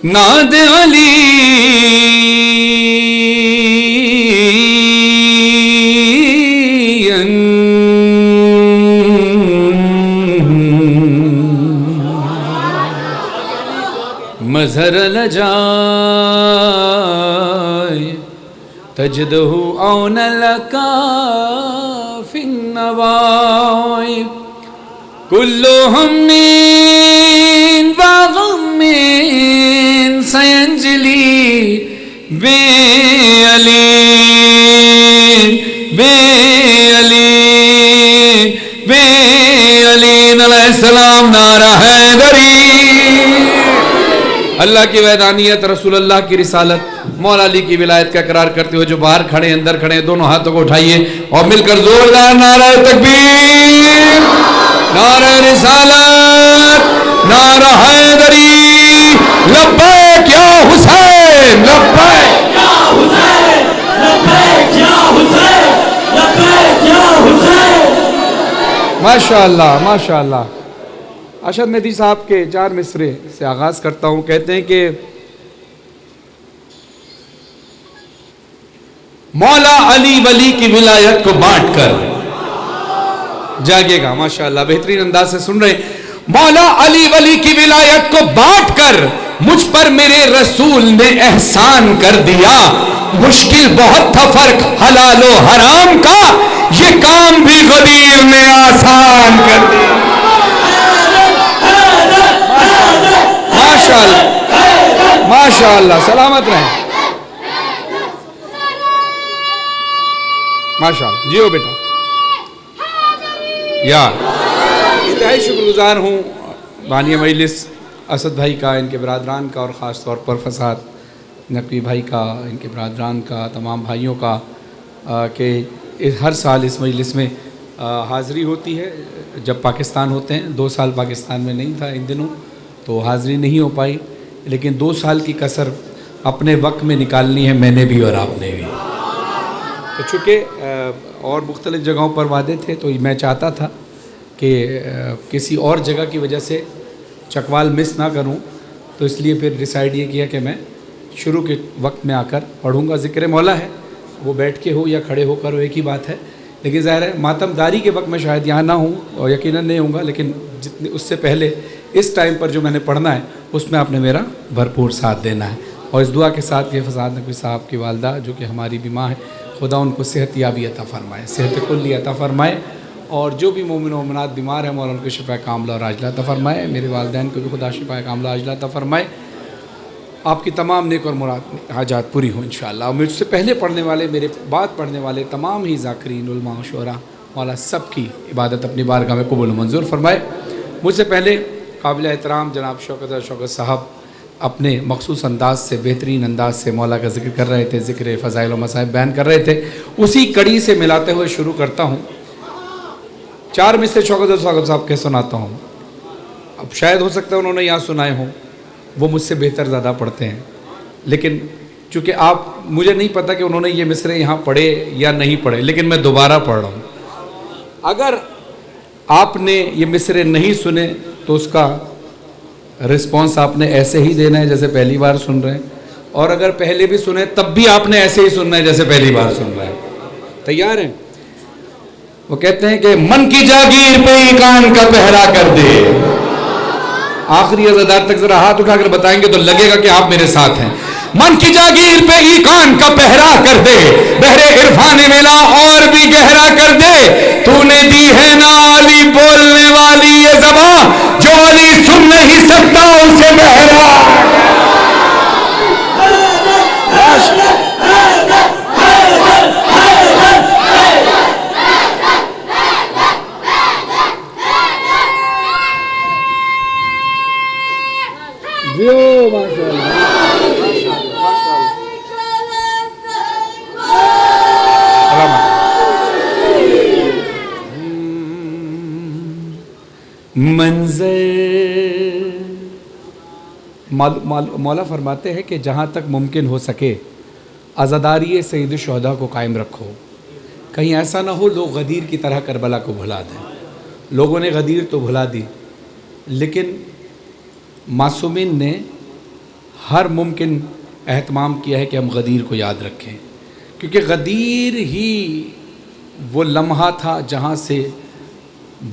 ناد علی مظہر لجائے تجدہ عون لکا فی النوائی کلہم من وغمین سینجلی بے علی بے علی بے علی علیہ السلام نعرہ حیدری۔ اللہ کی وحدانیت، رسول اللہ کی رسالت، مولا علی کی ولایت کا اقرار کرتے ہوئے جو باہر کھڑے اندر کھڑے دونوں ہاتھوں کو اٹھائیے اور مل کر زوردار نعرہ تکبیر، نعرہ رسالت، نعرہ حیدری، لبیک یا حسین، لبیک یا حسین، لبیک یا حسین، لبیک یا حسین۔ ماشاءاللہ ماشاءاللہ۔ ارشد مہدی صاحب کے 4 مصرے سے آغاز کرتا ہوں۔ کہتے ہیں کہ مولا علی ولی کی ولایت کو بانٹ کر جاگے گا۔ ماشاءاللہ بہترین انداز سے سن رہے ہیں۔ مولا علی ولی کی ولایت کو بانٹ کر مجھ پر میرے رسول نے احسان کر دیا، مشکل بہت تھا فرق حلال و حرام کا، یہ کام بھی غدیر نے آسان کر دیا۔ ماشاءاللہ ماشاءاللہ، سلامت رہیں ماشاءاللہ۔ جیو بیٹا یار، انتہائی شکر گزار ہوں بانی مجلس اسد بھائی کا، ان کے برادران کا، اور خاص طور پر فساد نقوی بھائی کا، ان کے برادران کا، تمام بھائیوں کا کہ ہر سال اس مجلس میں حاضری ہوتی ہے جب پاکستان ہوتے ہیں۔ 2 سال پاکستان میں نہیں تھا ان دنوں تو حاضری نہیں ہو پائی، لیکن 2 سال کی کسر اپنے وقت میں نکالنی ہے، میں نے بھی اور آپ نے بھی۔ تو چونکہ اور مختلف جگہوں پر وعدے تھے تو میں چاہتا تھا کہ کسی اور جگہ کی وجہ سے چکوال مس نہ کروں، تو اس لیے پھر ڈیسائیڈ یہ کیا کہ میں شروع کے وقت میں آ کر پڑھوں گا۔ ذکر مولا ہے، وہ بیٹھ کے ہو یا کھڑے ہو کر ہو ایک ہی بات ہے، لیکن ظاہر ہے ماتم داری کے وقت میں شاید یہاں نہ ہوں اور یقیناً نہیں ہوں گا، لیکن جتنے اس سے پہلے اس ٹائم پر جو میں نے پڑھنا ہے اس میں آپ نے میرا بھرپور ساتھ دینا ہے۔ اور اس دعا کے ساتھ کہ فساد نقوی صاحب کی والدہ جو کہ ہماری بھی ماں ہے، خدا ان کو صحت یابی عطا فرمائے، صحت کلی عطا فرمائے، اور جو بھی مومن و مومنات بیمار ہیں مولا ان کو شفا کاملہ اور عاجلہ عطا فرمائے، میرے والدین کو بھی خدا شفا کاملہ عاجلہ عطا فرمائے، آپ کی تمام نیک اور مراد حاجات پوری ہوں انشاءاللہ۔ اور مجھ سے پہلے پڑھنے والے، میرے بعد پڑھنے والے تمام ہی ذاکرین، علماء و شعراء، مولا سب کی عبادت اپنی بارگاہ میں قبول و منظور فرمائے۔ مجھ سے پہلے قابل احترام جناب شوکت صاحب اپنے مخصوص انداز سے، بہترین انداز سے مولا کا ذکر کر رہے تھے، ذکر فضائل و مصائب بیان کر رہے تھے، اسی کڑی سے ملاتے ہوئے شروع کرتا ہوں۔ 4 مصرے شوکت صاحب کے سناتا ہوں۔ اب شاید ہو سکتا ہے انہوں نے یہاں سنائے ہوں، وہ مجھ سے بہتر زیادہ پڑھتے ہیں، لیکن چونکہ مجھے نہیں پتا کہ انہوں نے یہ مصرے یہاں پڑھے یا نہیں پڑھے، لیکن میں دوبارہ پڑھ رہا ہوں۔ اگر آپ نے یہ مصرے نہیں سنے تو اس کا رسپانس آپ نے ایسے ہی دینا ہے جیسے پہلی بار سن رہے ہیں، اور اگر پہلے بھی سنے تب بھی آپ نے ایسے ہی سننا ہے جیسے پہلی بار سن رہے ہیں۔ تیار ہیں؟ وہ کہتے ہیں کہ من کی جاگیر پہ ہی کان کا پہرا کر دے۔ آخری عزادار تک ذرا ہاتھ اٹھا کر بتائیں گے تو لگے گا کہ آپ میرے ساتھ ہیں۔ من کی جاگیر پہ ہی کان کا پہرا کر دے، بحر عرفان ملا اور بھی گہرا کر دے، تو نے دی ہے نا علی بولنے والی یہ زبان، جو علی سن نہیں سکتا اسے بہرا۔ منظر مولا فرماتے ہیں کہ جہاں تک ممکن ہو سکے عزاداری سید الشہداء کو قائم رکھو، کہیں ایسا نہ ہو لوگ غدیر کی طرح کربلا کو بھلا دیں۔ لوگوں نے غدیر تو بھلا دی، لیکن معصومین نے ہر ممکن اہتمام کیا ہے کہ ہم غدیر کو یاد رکھیں، کیونکہ غدیر ہی وہ لمحہ تھا جہاں سے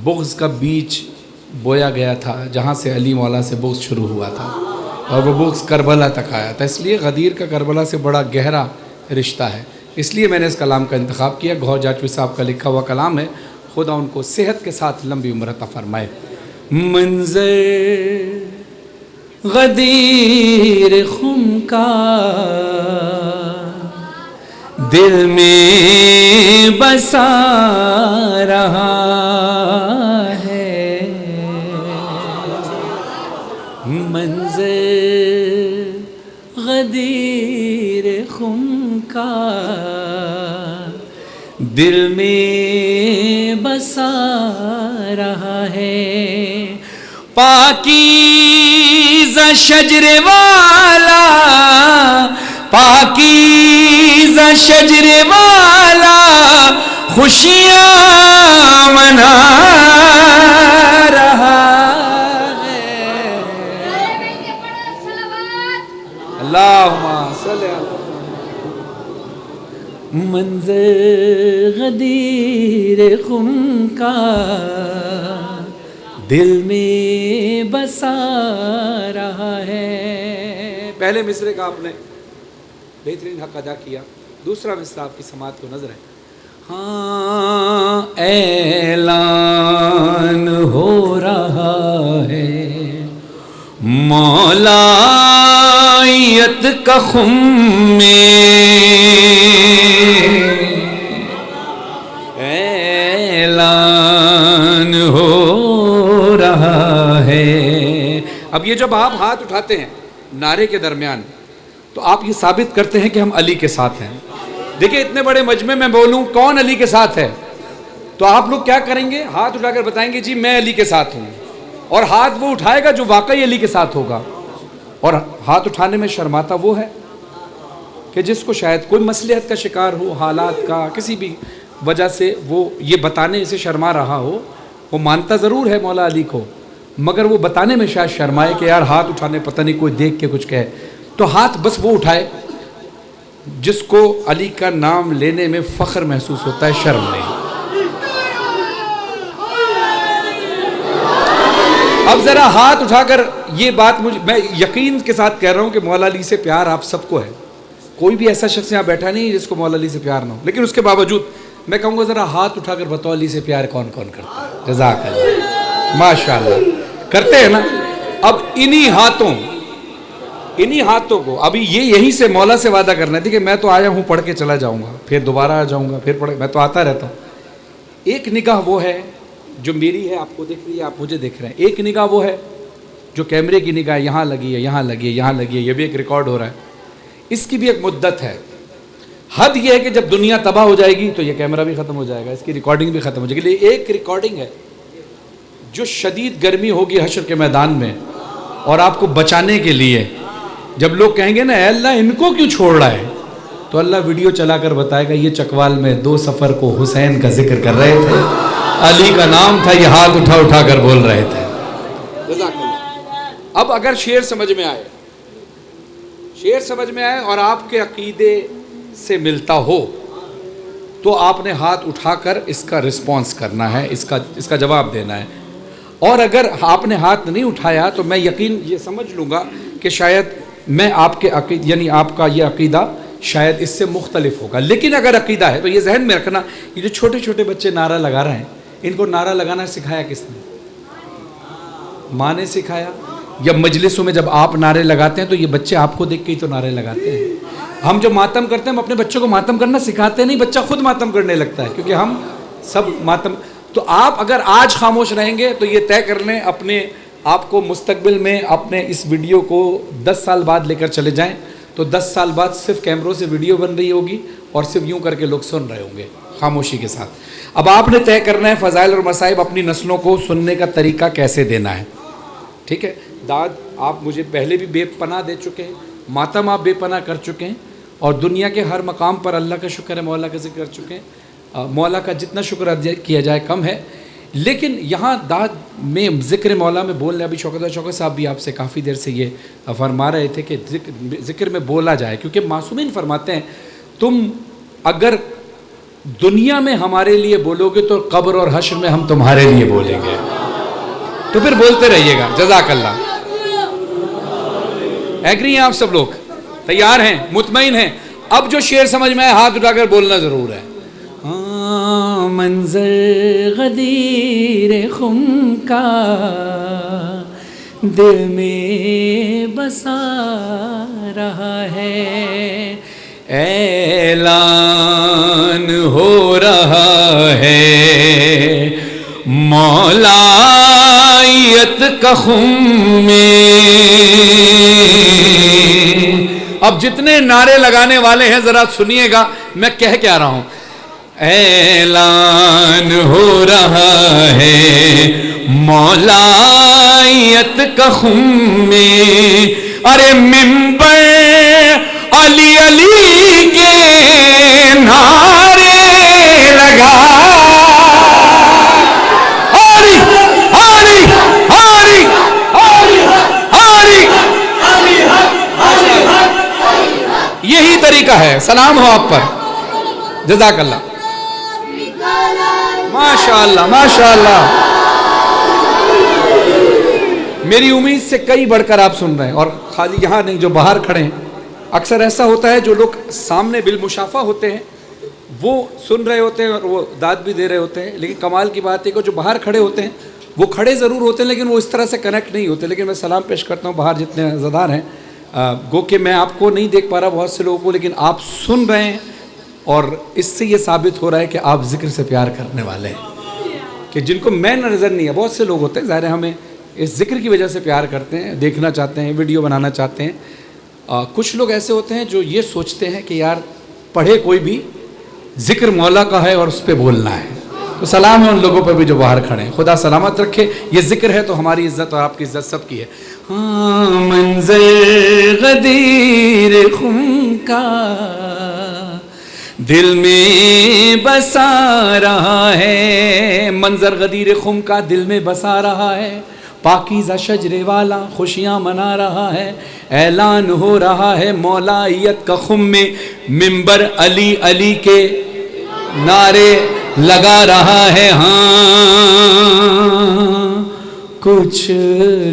بغض کا بیج بویا گیا تھا، جہاں سے علی مولا سے بغض شروع ہوا تھا اور وہ بغض کربلا تک آیا تھا۔ اس لیے غدیر کا کربلا سے بڑا گہرا رشتہ ہے، اس لیے میں نے اس کلام کا انتخاب کیا۔ گوہر جاجوی صاحب کا لکھا ہوا کلام ہے، خدا ان کو صحت کے ساتھ لمبی عمر عطا فرمائے۔ منظر غدیر خم کا دل میں بسا رہا ہے، منظر غدیر خم کا دل میں بسا رہا ہے، پاکیزہ شجر والا، پاکیزہ شجر والا خوشیاں منا رہا ہے۔ اللہم صلی اللہ۔ منظر غدیر خم کا دل میں بسا رہا ہے۔ پہلے مصرے کا آپ نے بہترین حق ادا کیا، دوسرا مصرع آپ کی سماعت کو نظر ہے۔ ہاں اعلان ہو رہا ہے مولائیت کا خم میں، اعلان ہو رہا ہے۔ اب یہ جب آپ ہاتھ اٹھاتے ہیں نعرے کے درمیان تو آپ یہ ثابت کرتے ہیں کہ ہم علی کے ساتھ ہیں۔ دیکھیں اتنے بڑے مجمع میں بولوں کون علی کے ساتھ ہے، تو آپ لوگ کیا کریں گے؟ ہاتھ اٹھا کر بتائیں گے جی میں علی کے ساتھ ہوں، اور ہاتھ وہ اٹھائے گا جو واقعی علی کے ساتھ ہوگا۔ اور ہاتھ اٹھانے میں شرماتا وہ ہے کہ جس کو شاید کوئی مصلحت کا شکار ہو، حالات کا کسی بھی وجہ سے وہ یہ بتانے سے شرما رہا ہو۔ وہ مانتا ضرور ہے مولا علی کو، مگر وہ بتانے میں شاید شرمائے کہ یار ہاتھ اٹھانے پتہ نہیں کوئی دیکھ کے کچھ کہے، تو ہاتھ بس وہ اٹھائے جس کو علی کا نام لینے میں فخر محسوس ہوتا ہے، شرم نہیں۔ اب ذرا ہاتھ اٹھا کر یہ بات میں یقین کے ساتھ کہہ رہا ہوں کہ مولا علی سے پیار آپ سب کو ہے، کوئی بھی ایسا شخص یہاں بیٹھا نہیں جس کو مولا علی سے پیار نہ ہو، لیکن اس کے باوجود میں کہوں گا ذرا ہاتھ اٹھا کر بتاؤ علی سے پیار کون کون کرتا ہے؟ جزاک اللہ، ماشاءاللہ کرتے ہیں نا۔ اب انہی ہاتھوں کو ابھی یہیں سے مولا سے وعدہ کرنا ہے کہ میں تو آیا ہوں پڑھ کے چلا جاؤں گا، پھر دوبارہ آ جاؤں گا، پھر میں تو آتا رہتا ہوں۔ ایک نگاہ وہ ہے جو میری ہے، آپ کو دیکھ رہی ہے، آپ مجھے دیکھ رہے ہیں۔ ایک نگاہ وہ ہے جو کیمرے کی نگاہ، یہاں لگی ہے، یہاں لگی ہے، یہاں لگی ہے، یہ بھی ایک ریکارڈ ہو رہا ہے، اس کی بھی ایک مدت ہے۔ حد یہ ہے کہ جب دنیا تباہ ہو جائے گی تو یہ کیمرہ بھی ختم ہو جائے گا، اس کی ریکارڈنگ بھی ختم ہو جائے گی۔ لیکن ایک ریکارڈنگ ہے جو شدید گرمی ہوگی حشر کے میدان میں، اور آپ کو بچانے کے لیے جب لوگ کہیں گے نا اے اللہ ان کو کیوں چھوڑ رہا ہے، تو اللہ ویڈیو چلا کر بتائے گا یہ چکوال میں 2 سفر کو حسین کا ذکر کر رہے تھے، علی کا نام تھا، یہ ہاتھ اٹھا اٹھا کر بول رہے تھے۔ اب اگر شعر سمجھ میں آئے اور آپ کے عقیدے سے ملتا ہو تو آپ نے ہاتھ اٹھا کر اس کا رسپانس کرنا ہے، اس کا جواب دینا ہے۔ اور اگر آپ نے ہاتھ نہیں اٹھایا تو میں یقین یہ سمجھ لوں گا کہ شاید میں آپ کے عقیدے یعنی آپ کا یہ عقیدہ شاید اس سے مختلف ہوگا۔ لیکن اگر عقیدہ ہے تو یہ ذہن میں رکھنا، یہ جو چھوٹے چھوٹے بچے نعرہ لگا رہے ہیں، ان کو نعرہ لگانا سکھایا کس نے؟ ماں نے سکھایا، یا مجلسوں میں جب آپ نعرے لگاتے ہیں تو یہ بچے آپ کو دیکھ کے ہی تو نعرے لگاتے ہیں۔ ہم جو ماتم کرتے ہیں ہم اپنے بچوں کو ماتم کرنا سکھاتے نہیں، بچہ خود ماتم کرنے لگتا ہے، کیونکہ ہم سب ماتم۔ تو آپ اگر آج خاموش رہیں گے تو یہ طے کر لیں اپنے آپ کو مستقبل میں اپنے اس ویڈیو کو 10 سال بعد لے کر چلے جائیں تو 10 سال بعد صرف کیمروں سے ویڈیو بن رہی ہوگی اور صرف یوں کر کے لوگ سن رہے ہوں گے خاموشی کے ساتھ۔ اب آپ نے طے کرنا ہے فضائل اور مصائب اپنی نسلوں کو سننے کا طریقہ کیسے دینا ہے، ٹھیک ہے؟ داد آپ مجھے پہلے بھی بے پناہ دے چکے ہیں، ماتم آپ بے پناہ کر چکے ہیں، اور دنیا کے ہر مقام پر اللہ کا شکر ہے، مولا کا ذکر کر چکے ہیں۔ مولا کا جتنا شکر ادا کیا جائے کم ہے۔ لیکن یہاں داد میں ذکر مولا میں بولنے، ابھی شوکت صاحب بھی آپ سے کافی دیر سے یہ فرما رہے تھے کہ ذکر میں بولا جائے، کیونکہ معصومین فرماتے ہیں تم اگر دنیا میں ہمارے لیے بولو گے تو قبر اور حشر میں ہم تمہارے لیے بولیں گے، تو پھر بولتے رہیے گا. جزاک اللہ. ایگری ہیں آپ سب لوگ؟ تیار ہیں؟ مطمئن ہیں؟ اب جو شعر سمجھ میں آئے ہاتھ اٹھا کر بولنا ضرور ہے. منظر غدیر خم کا دل میں بسا رہا ہے، اعلان ہو رہا ہے مولایت کا خم میں. اب جتنے نعرے لگانے والے ہیں ذرا سنیے گا میں کہہ کیا رہا ہوں. اعلان ہو رہا ہے مولایت کا خم میں، ارے منبر علی علی کے نعرے لگا، ہاری ہاری ہاری ہاری ہاری، یہی طریقہ ہے. سلام ہو آپ پر. جزاک اللہ. ماشاءاللہ ماشاءاللہ. میری امید سے کئی بڑھ کر آپ سن رہے ہیں، اور خالی یہاں نہیں جو باہر کھڑے ہیں. اکثر ایسا ہوتا ہے جو لوگ سامنے بالمشافہ ہوتے ہیں وہ سن رہے ہوتے ہیں اور وہ داد بھی دے رہے ہوتے ہیں، لیکن کمال کی بات ہے کہ جو باہر کھڑے ہوتے ہیں وہ کھڑے ضرور ہوتے ہیں لیکن وہ اس طرح سے کنیکٹ نہیں ہوتے. لیکن میں سلام پیش کرتا ہوں باہر جتنے عزادار ہیں. گو کہ میں آپ کو نہیں دیکھ پا رہا بہت سے لوگوں کو، لیکن آپ سن رہے ہیں، اور اس سے یہ ثابت ہو رہا ہے کہ آپ ذکر سے پیار کرنے والے ہیں، کہ جن کو میں نظر نہیں ہے. بہت سے لوگ ہوتے ہیں ظاہر ہے ہمیں اس ذکر کی وجہ سے پیار کرتے ہیں، دیکھنا چاہتے ہیں، ویڈیو بنانا چاہتے ہیں. کچھ لوگ ایسے ہوتے ہیں جو یہ سوچتے ہیں کہ یار پڑھے کوئی بھی ذکر مولا کا ہے اور اس پہ بولنا ہے. تو سلام ہے ان لوگوں پر بھی جو باہر کھڑے ہیں. خدا سلامت رکھے. یہ ذکر ہے تو ہماری عزت اور آپ کی عزت سب کی ہے. منظر غدیر خم کا دل میں بسا رہا ہے، منظر غدیر خم کا دل میں بسا رہا ہے، پاکیزہ شجرے والا خوشیاں منا رہا ہے، اعلان ہو رہا ہے مولایت کا خم میں، منبر علی علی کے نعرے لگا رہا ہے. ہاں کچھ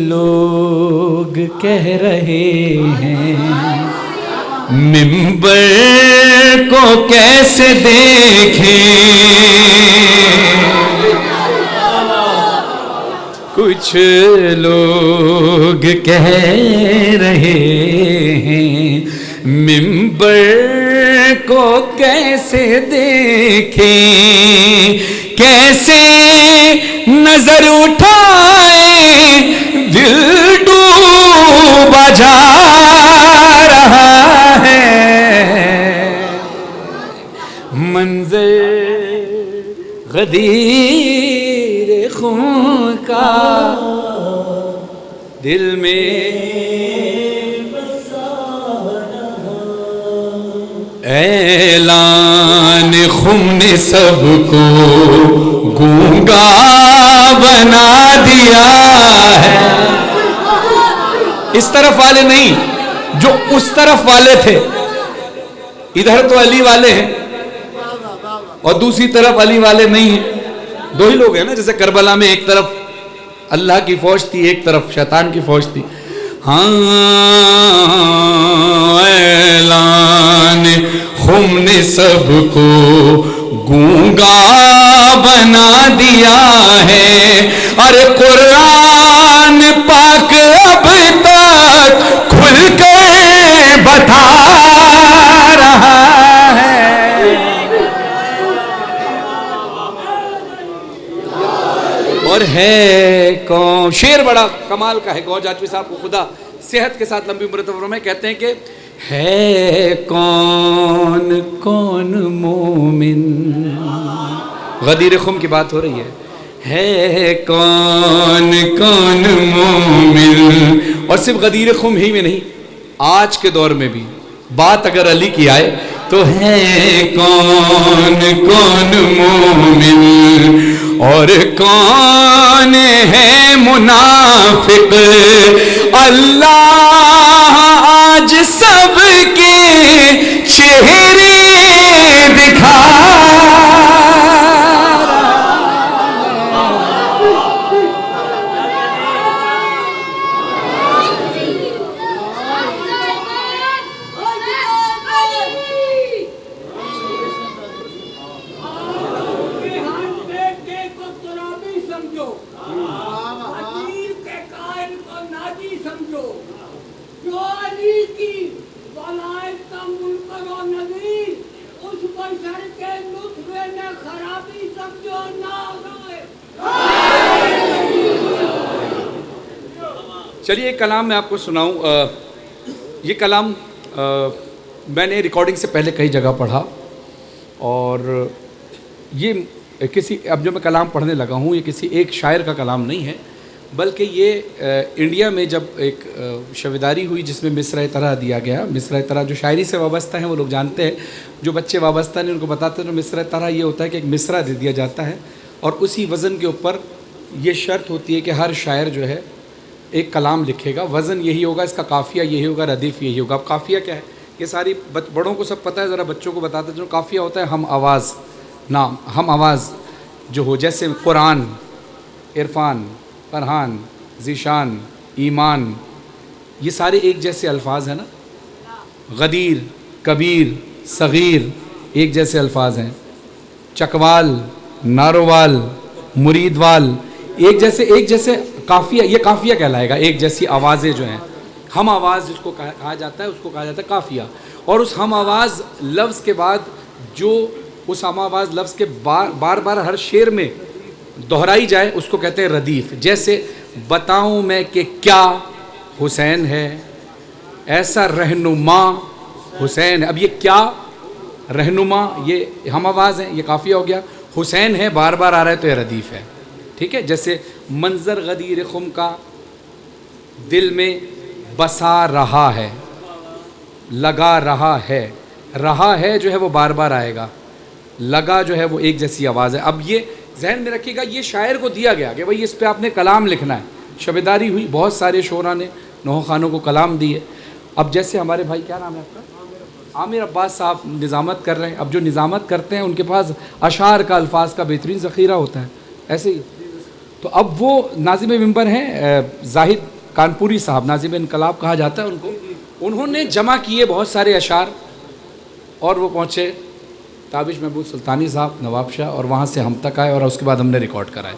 لوگ کہہ رہے ہیں منبر کو کیسے دیکھیں، کچھ لوگ کہہ رہے ہیں منبر کو کیسے دیکھیں، کیسے نظر اٹھائیں دل ڈوبا جا رہا ہے. منظر غدیر خون کا دل میں اعلان خم نے سب کو گونگا بنا دیا ہے. اس طرف والے نہیں جو اس طرف والے تھے، ادھر تو علی والے ہیں اور دوسری طرف علی والے نہیں ہیں. دو ہی لوگ ہیں نا، جیسے کربلا میں ایک طرف اللہ کی فوج تھی ایک طرف شیطان کی فوج تھی. ہاں اعلان خم نے سب کو گونگا بنا دیا ہے. ارے قرآن پاک اب تک کھل کر بتا رہا ہے. اور ہے کون، شعر بڑا کمال کا ہے. گوج آجوی صاحب کو خدا صحت کے ساتھ لمبی عمر عطا فرمائے. کہتے ہیں کہ ہے کون کون مومن، غدیر خم کی بات ہو رہی ہے کون کون مومن. اور صرف غدیر خم ہی میں نہیں، آج کے دور میں بھی بات اگر علی کی آئے تو ہے کون کون مومن. اور کون ہے منافق اللہ آج سب کے چہرے دکھا چلیے ایک کلام میں آپ کو سناؤں. یہ کلام میں نے ریکارڈنگ سے پہلے کئی جگہ پڑھا اور یہ کسی اب جو میں کلام پڑھنے لگا ہوں یہ کسی ایک شاعر کا کلام نہیں ہے بلکہ یہ انڈیا میں جب ایک شویداری ہوئی جس میں مصرع طرح دیا گیا. مصرع طرح جو شاعری سے وابستہ ہیں وہ لوگ جانتے ہیں, جو بچے وابستہ نہیں ان کو بتاتے ہیں. مصرع طرح یہ ہوتا ہے کہ ایک مصرع دے دیا جاتا ہے اور اسی وزن کے اوپر یہ شرط ہوتی ہے کہ ہر شاعر جو ہے ایک کلام لکھے گا, وزن یہی ہوگا, اس کا قافیہ یہی ہوگا, ردیف یہی ہوگا. اب قافیہ کیا ہے یہ ساری بڑوں کو سب پتہ ہے, ذرا بچوں کو بتاتے ہیں. قافیہ ہوتا ہے ہم آواز, نام ہم آواز جو ہو, جیسے قرآن, عرفان, فرحان, ذیشان, ایمان, یہ سارے ایک جیسے الفاظ ہیں نا. غدیر, کبیر, صغیر ایک جیسے الفاظ ہیں. چکوال, نارووال, مریدوال ایک جیسے قافیہ, یہ قافیہ کہلائے گا. ایک جیسی آوازیں جو ہیں, ہم آواز جس کو کہا جاتا ہے اس کو کہا جاتا ہے قافیہ. اور اس ہم آواز لفظ کے بعد جو اس ہم آواز لفظ کے بار بار ہر شعر میں دہرائی جائے اس کو کہتے ہیں ردیف. جیسے بتاؤں میں کہ کیا حسین ہے, ایسا رہنما حسین ہے. اب یہ کیا رہنما یہ ہم آواز ہیں, یہ قافیہ ہو گیا. حسین ہے بار بار آ رہا ہے تو یہ ردیف ہے. ٹھیک ہے. جیسے منظر غدیر خم کا دل میں بسا رہا ہے, لگا رہا ہے جو ہے وہ بار بار آئے گا, لگا جو ہے وہ ایک جیسی آواز ہے. اب یہ ذہن میں رکھیے گا, یہ شاعر کو دیا گیا کہ بھائی اس پہ آپ نے کلام لکھنا ہے. شبیداری ہوئی, بہت سارے شعراء نے نوحہ خانوں کو کلام دیے. اب جیسے ہمارے بھائی کیا نام ہے آپ کا, عامر عباس صاحب نظامت کر رہے ہیں. اب جو نظامت کرتے ہیں ان کے پاس اشعار کا, الفاظ کا بہترین ذخیرہ ہوتا ہے, ایسے ہی. تو اب وہ ناظم منبر ہیں زاہد کانپوری صاحب, ناظم انقلاب کہا جاتا ہے ان کو. انہوں نے جمع کیے بہت سارے اشعار اور وہ پہنچے تابش محمود سلطانی صاحب, نواب شاہ, اور وہاں سے ہم تک آئے اور اس کے بعد ہم نے ریکارڈ کرائے.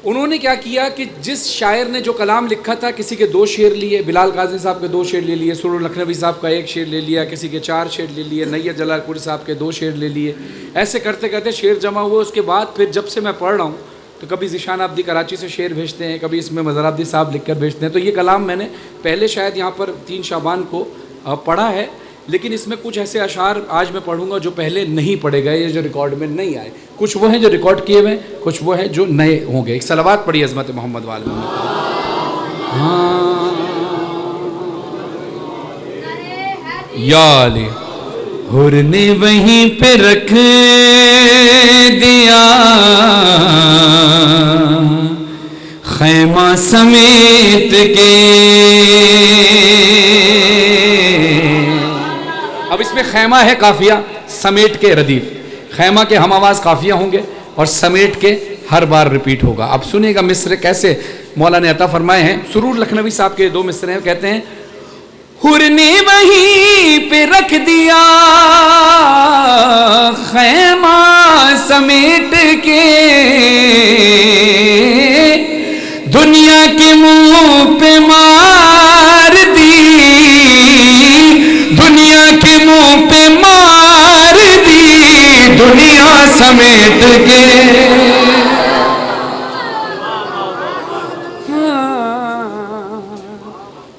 انہوں نے کیا کیا کہ جس شاعر نے جو کلام لکھا تھا, کسی کے 2 شعر لیے, بلال قاضی صاحب کے 2 شعر لے لیے, سرور لکھنوی صاحب کا 1 شعر لے لیا, کسی کے 4 شعر لے لیے, نیّر جلال پوری صاحب کے 2 شعر لے لیے. ایسے کرتے کرتے شعر جمع ہوئے. اس کے بعد پھر جب سے میں پڑھ رہا ہوں تو کبھی ذیشان آبدی کراچی سے شعر بھیجتے ہیں, کبھی اس میں مظہر آبدی صاحب لکھ کر بھیجتے ہیں. تو یہ کلام میں نے پہلے شاید یہاں پر 3 شعبان کو پڑھا ہے, لیکن اس میں کچھ ایسے اشعار آج میں پڑھوں گا جو پہلے نہیں پڑھے گئے, یہ جو ریکارڈ میں نہیں آئے. کچھ وہ ہیں جو ریکارڈ کیے ہوئے, کچھ وہ ہیں جو نئے ہوں گے. ایک صلوات پڑھی عظمت محمد وال محمد. یا علی حر نے وہیں پہ رکھ دیا خیمہ سمیت کے. اب اس میں خیمہ ہے قافیہ, سمیٹ کے ردیف. خیمہ کے ہم آواز قافیہ ہوں گے اور سمیٹ کے ہر بار ریپیٹ ہوگا. اب سنیے گا مصرع کیسے مولا نے عطا فرمائے ہیں. سرور لکھنوی صاحب کے 2 مصرع ہیں, کہتے ہیں حر نے وہیں پہ رکھ دیا خیمہ سمیٹ کے, دنیا کے منہ پہ مار دی, دنیا کے منہ پہ مار دی, دنیا سمیٹ کے.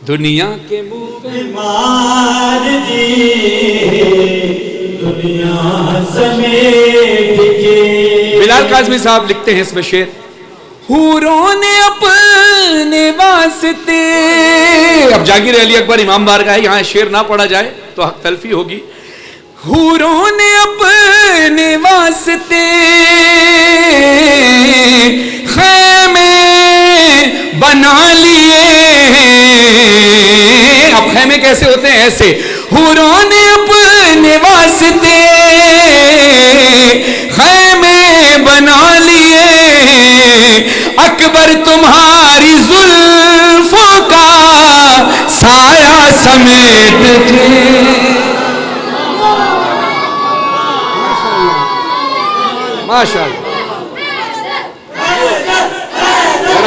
دنیا کے منہ پہ مار دی, دنیا سمیٹ کے. بلال قاظمی صاحب لکھتے ہیں اس میں شعر, حوروں نے اپنے واسطے. اب جاگیر علی اکبر امام بارگاہ ہے, یہاں شعر نہ پڑھا جائے تو حق تلفی ہوگی. حوروں نے اپنے واسطے خیمے بنا لیے. اب خیمے کیسے ہوتے ہیں؟ ایسے حوروں نے اپنے واسطے خیمے بنا لیے. اکبر تمہاری زلفوں کا سایہ سمیٹ کے. ماشاءاللہ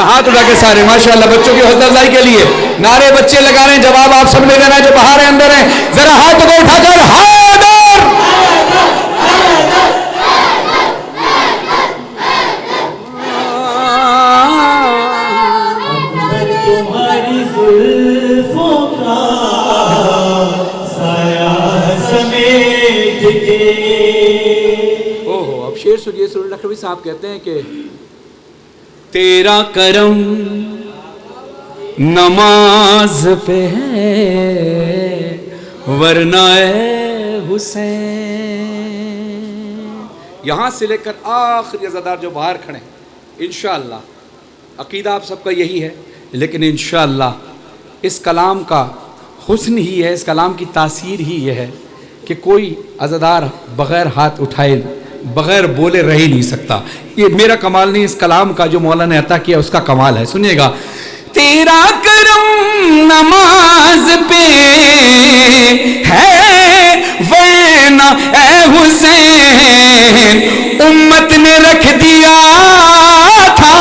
ہاتھ اٹھا کے سارے ماشاءاللہ بچوں کی حوصلہ افزائی کے لیے نعرے بچے لگا رہے ہیں. جواب آپ سب نے دینا ہے جو باہر ہیں اندر ہیں. ذرا ہاتھ کو اٹھا کر حیدر. تمہاری زلفوں کا سایہ سمیٹ کے. اوہو اب شعر سنیے. سرور نقوی صاحب کہتے ہیں کہ تیرا کرم نماز پہ ہے ورنہ اے حسین. یہاں سے لے کر آخری عزادار جو باہر کھڑے ہیں انشاءاللہ عقیدہ آپ سب کا یہی ہے, لیکن انشاءاللہ اس کلام کا حسن ہی ہے, اس کلام کی تاثیر ہی یہ ہے کہ کوئی عزادار بغیر ہاتھ اٹھائے بغیر بولے رہ ہی نہیں سکتا. یہ میرا کمال نہیں, اس کلام کا جو مولا نے عطا کیا اس کا کمال ہے. سنیے گا. تیرا کرم نماز پہ ہے ورنہ اے حسین امت نے رکھ دیا تھا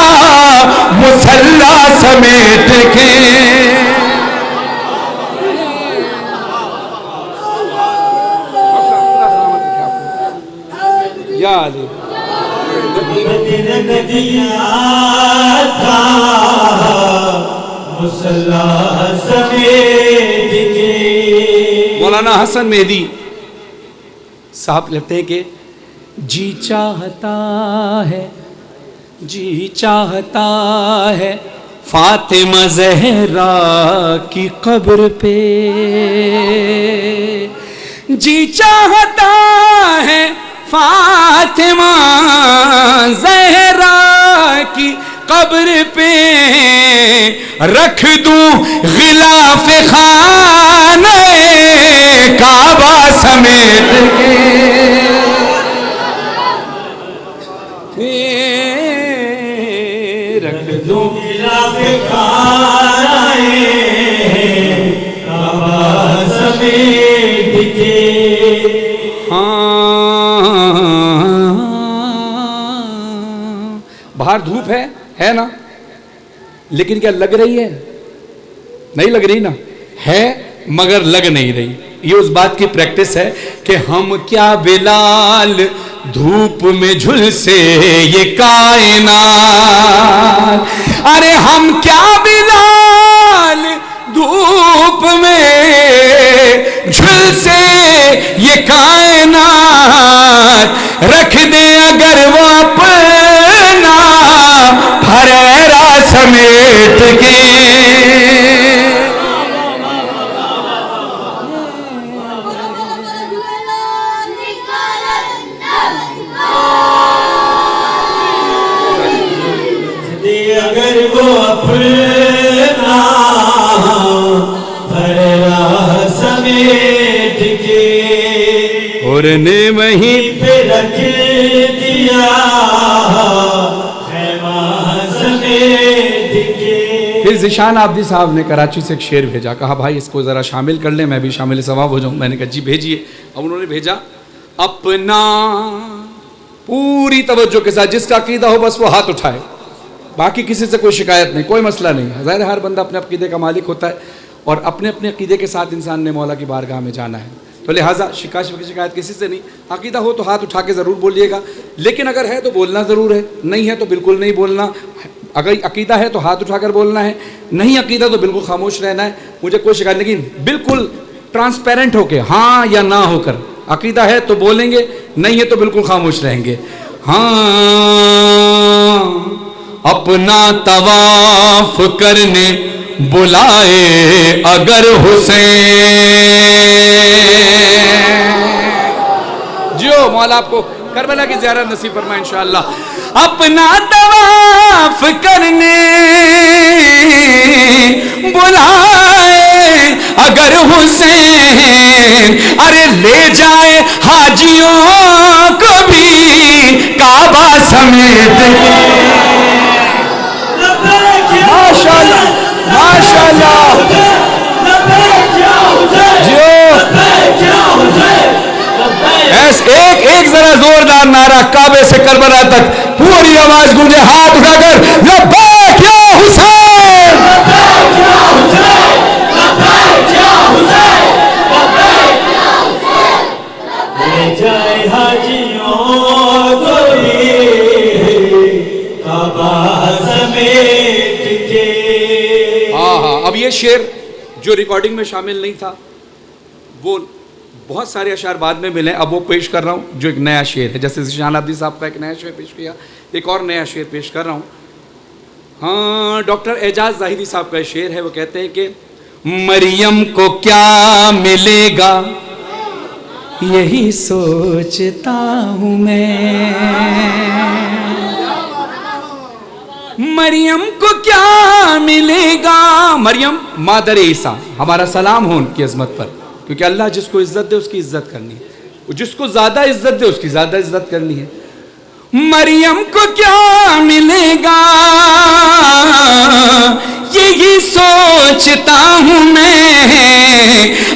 مصلا سمیٹ کے. یا علی مولانا حسن مہدی صاحب لکھتے ہیں کہ جی چاہتا ہے فاطمہ زہرا کی قبر پہ. جی چاہتا ہے فاطمہ زہرا کی قبر پہ رکھ دوں غلاف خانہ کعبہ سمیٹ کے. رکھ دوں غلاف خانہ کعبہ سمیٹ کے. باہر دھوپ ہے نا, لیکن کیا لگ رہی ہے؟ نہیں لگ رہی نا, ہے مگر لگ نہیں رہی. یہ اس بات کی پریکٹس ہے کہ ہم کیا بلال دھوپ میں جھلسے یہ کائنات. ارے ہم کیا بلال دھوپ میں جھلسے یہ کائنات. رکھ دے اگر وہ اپنا پھریرا سمیٹ کے. اگر وہ اپنا پھریرا سمیٹ کے اور نے وہیں پہ رکھ دیا خیمہ سمیٹ کے. پھر ذیشان عابدی صاحب نے کراچی سے ایک شعر بھیجا, کہا بھائی اس کو ذرا شامل کر لیں, میں بھی شامل ثواب ہو جاؤں. میں نے کہا جی بھیجیے. اب انہوں نے بھیجا اپنا پوری توجہ کے ساتھ جس کا عقیدہ ہو بس وہ ہاتھ اٹھائے, باقی کسی سے کوئی شکایت نہیں, کوئی مسئلہ نہیں. ظاہر ہر بندہ اپنے عقیدے کا مالک ہوتا ہے اور اپنے اپنے عقیدے کے ساتھ انسان نے مولا کی بارگاہ میں جانا ہے, تو لہٰذا شکایت کسی سے نہیں. عقیدہ ہو تو ہاتھ اٹھا کے ضرور بولیے گا, لیکن اگر ہے تو بولنا ضرور ہے, نہیں ہے تو بالکل نہیں بولنا. اگر عقیدہ ہے تو ہاتھ اٹھا کر بولنا ہے, نہیں عقیدہ تو بالکل خاموش رہنا ہے. مجھے کوئی شکایت نہیں, لیکن بالکل ٹرانسپیرنٹ ہو کے ہاں یا نہ ہو کر. عقیدہ ہے تو بولیں گے, نہیں ہے تو بالکل خاموش رہیں گے. ہاں اپنا طواف کرنے بلائے اگر حسین مولا آپ کو کربلا کی زیارت نصیب فرمائے انشاءاللہ. اپنا طواف کرنے بلائے اگر حسین, ارے لے جائے حاجیوں کو بھی کعبہ سمیت. ماشاءاللہ ماشاءاللہ ایک ذرا زوردار نعرہ کعبے سے کربلا تک پوری آواز گونجے, ہاتھ اٹھا کر لبیک یا حسین, لے جائے حاجیوں کو کعبہ سمیت کے. ہاں اب یہ شعر جو ریکارڈنگ میں شامل نہیں تھا, وہ بہت سارے اشعار بعد میں ملے, اب وہ پیش کر رہا ہوں جو ایک نیا شعر ہے. جیسے ذیشان عابدی صاحب کا ایک نیا شعر پیش کیا, ایک اور نیا شعر پیش کر رہا ہوں. ہاں, ڈاکٹر اعجاز ظاہری صاحب کا شعر ہے, وہ کہتے ہیں کہ مریم کو کیا ملے گا یہی سوچتا ہوں میں, مریم کو کیا ملے گا. مریم مادر عیسیٰ, ہمارا سلام ہو ان کی عظمت پر, کیونکہ اللہ جس کو عزت دے اس کی عزت کرنی ہے, جس کو زیادہ عزت دے اس کی زیادہ عزت کرنی ہے. مریم کو کیا ملے گا یہی سوچتا ہوں میں,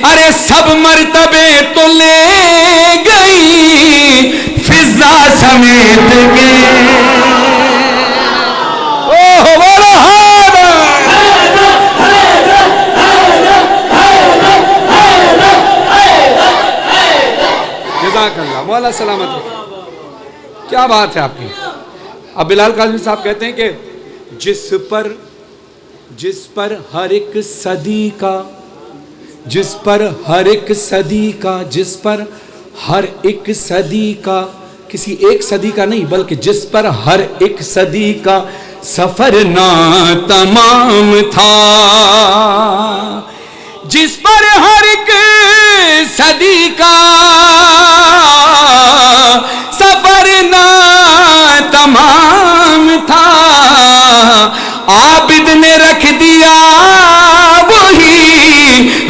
ارے سب مرتبے تو لے گئی فضا سمیت کے. اوہ بولو جزاک اللہ, مولا سلامت رکھے. کیا بات ہے آپ کی. اب بلال قاسمی صاحب کہتے ہیں کہ جس پر ہر ایک صدی کا, جس پر ہر ایک صدی کا, جس پر ہر ایک صدی کا, کسی ایک صدی کا نہیں بلکہ جس پر ہر ایک صدی کا سفر ناتمام تھا, جس پر ہر ایک صدی کا سفر ناتمام تھا, عابد نے رکھ دیا وہی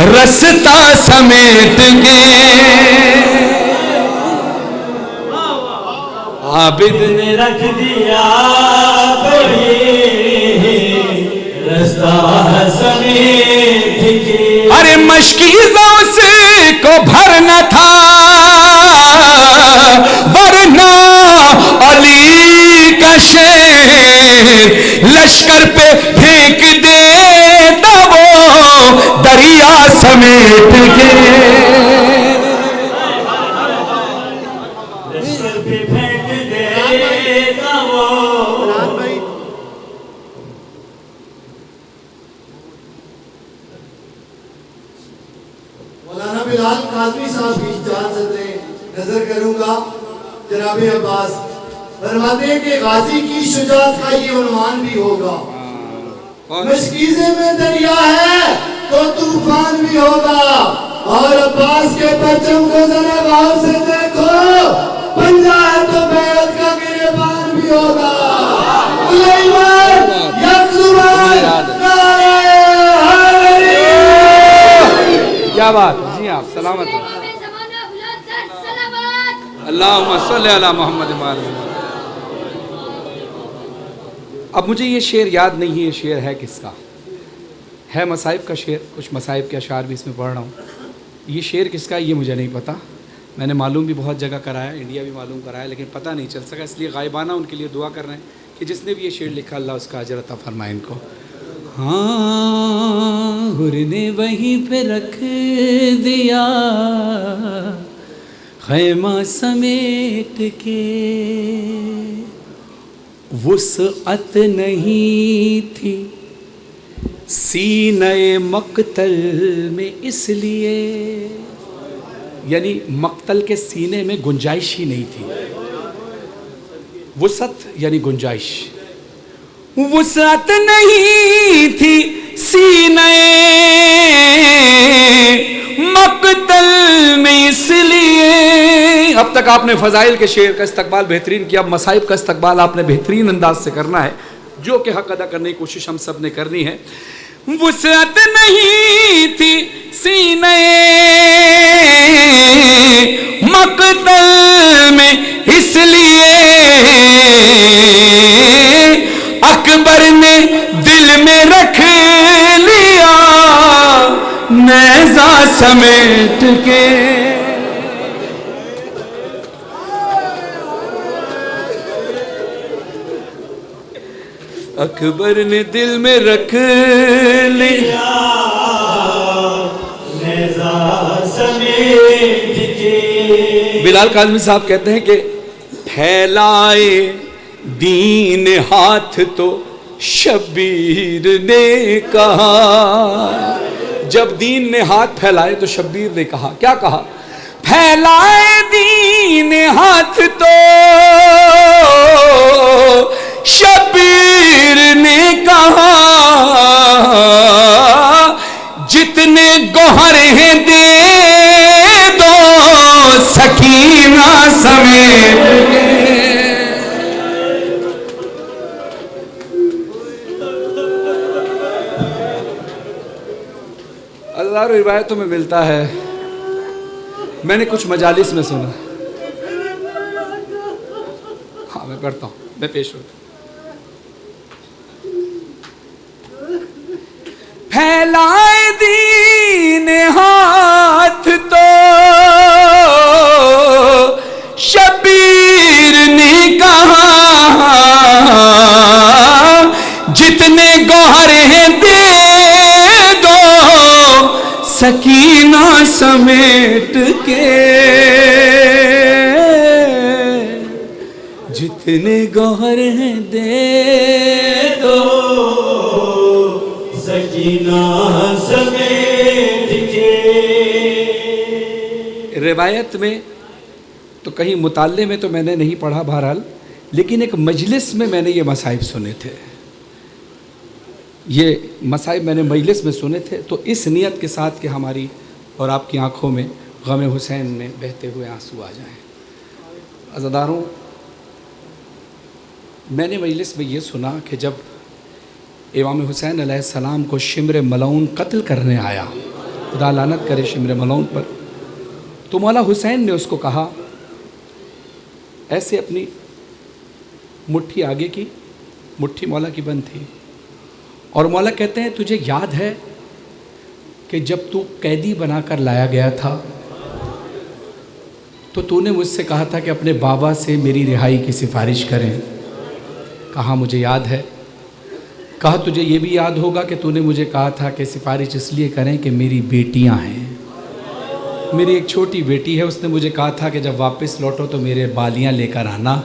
رستہ سمیت کے. عابد نے رکھ دیا وہی رستہ سمیت کے. ارے مشکیزہ اس کو بھرنا تھا ورنہ علی کا شیر لشکر پہ پھینک دیتا وہ دریا سمیت کے. لشکر پہ پھینک دیتا وہ. مولانا بلال قاسمی صاحب کی اجازت دیں, نظر کروں گا. جناب عباس فرماتے ہیں کہ غازی کی شجاعت کا یہ عنوان بھی ہوگا, مشکیزے میں دریا ہے تو طوفان بھی ہوگا, اور عباس کے پرچم کو ذرا غور سے دیکھو, پنجہ ہے تو بیعت کا گریبان بھی ہوگا. یک زبان نعرہ حیدری. کیا بات, جی آپ سلامت ہیں. اللہم صلی علی محمد وآلہ محمد. اب مجھے یہ شعر یاد نہیں ہے, یہ شعر ہے کس کا ہے, مصائب کا شعر, کچھ مصائب کے اشعار بھی اس میں پڑھ رہا ہوں. یہ شعر کس کا ہے یہ مجھے نہیں پتا, میں نے معلوم بھی بہت جگہ کرایا, انڈیا بھی معلوم کرایا, لیکن پتہ نہیں چل سکا, اس لیے غائبانہ ان کے لیے دعا کر رہے ہیں کہ جس نے بھی یہ شعر لکھا اللہ اس کا اجر عطا فرمائے ان کو. ہاں حر نے وہیں پہ رکھ دیا خیمہ سمیٹ کے, وسعت نہیں تھی سینہ مقتل میں, اس لیے یعنی مقتل کے سینے میں گنجائش ہی نہیں تھی. وسعت یعنی گنجائش, وسعت نہیں تھی سینہ مقتل میں, اس لیے اب تک آپ نے فضائل کے شعر کا استقبال بہترین کیا، اب مصائب کا استقبال آپ نے بہترین انداز سے کرنا ہے، جو کہ حق ادا کرنے کی کوشش ہم سب نے کرنی ہے۔ وسعت نہیں تھی سینے مقتل میں اس لیے اکبر نے دل میں رکھ لیا نیزہ سمیٹ کے۔ اکبر نے دل میں رکھ لیا نیزہ سمیٹ کے۔ بلال کاظمی صاحب کہتے ہیں کہ پھیلائے دین ہاتھ تو شبیر نے کہا، جب دین نے ہاتھ پھیلائے تو شبیر نے کہا، کیا کہا؟ پھیلائے دین ہاتھ تو شبیر نے کہا، جتنے گوہر ہیں دے دو سکینہ سمیٹ کے۔ ہزاروں روایتوں میں ملتا ہے، میں نے کچھ مجالس میں سنا، ہاں میں پڑھتا ہوں، میں پیش ہوتا ہوں۔ پھیلائے دین ہاتھ تو شبیر نے کہا، جتنے گوہر ہیں دے دو سکینہ سمیٹ کے، جتنے گوہر ہیں دے دو سکینہ سمیٹ کے۔ روایت میں تو کہیں مطالعے میں تو میں نے نہیں پڑھا بہرحال، لیکن ایک مجلس میں نے یہ مصائب سنے تھے، یہ مصائب میں نے مجلس میں سنے تھے، تو اس نیت کے ساتھ کہ ہماری اور آپ کی آنکھوں میں غم حسین میں بہتے ہوئے آنسو آ جائیں۔ عزاداروں، میں نے مجلس میں یہ سنا کہ جب امام حسین علیہ السلام کو شمر ملعون قتل کرنے آیا، خدا لعنت کرے شمر ملعون پر، تو مولا حسین نے اس کو کہا، ایسے اپنی مٹھی آگے کی، مٹھی مولا کی بند تھی، اور مولا کہتے ہیں تجھے یاد ہے کہ جب تو قیدی بنا کر لایا گیا تھا تو نے مجھ سے کہا تھا کہ اپنے بابا سے میری رہائی کی سفارش کریں؟ کہا مجھے یاد ہے۔ کہا تجھے یہ بھی یاد ہوگا کہ تو نے مجھے کہا تھا کہ سفارش اس لیے کریں کہ میری بیٹیاں ہیں، میری ایک چھوٹی بیٹی ہے، اس نے مجھے کہا تھا کہ جب واپس لوٹو تو میرے بالیاں لے کر آنا۔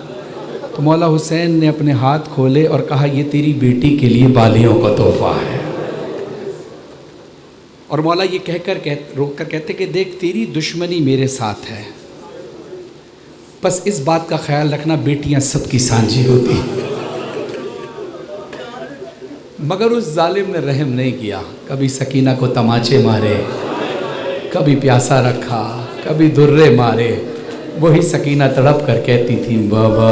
تو مولا حسین نے اپنے ہاتھ کھولے اور کہا یہ تیری بیٹی کے لیے بالیوں کا تحفہ ہے، اور مولا یہ کہہ کر روک کر کہتے کہ دیکھ تیری دشمنی میرے ساتھ ہے، بس اس بات کا خیال رکھنا بیٹیاں سب کی سانجھی ہوتی، مگر اس ظالم نے رحم نہیں کیا، کبھی سکینہ کو تماچے مارے، کبھی پیاسا رکھا، کبھی درے مارے، وہی سکینہ تڑپ کر کہتی تھی بابا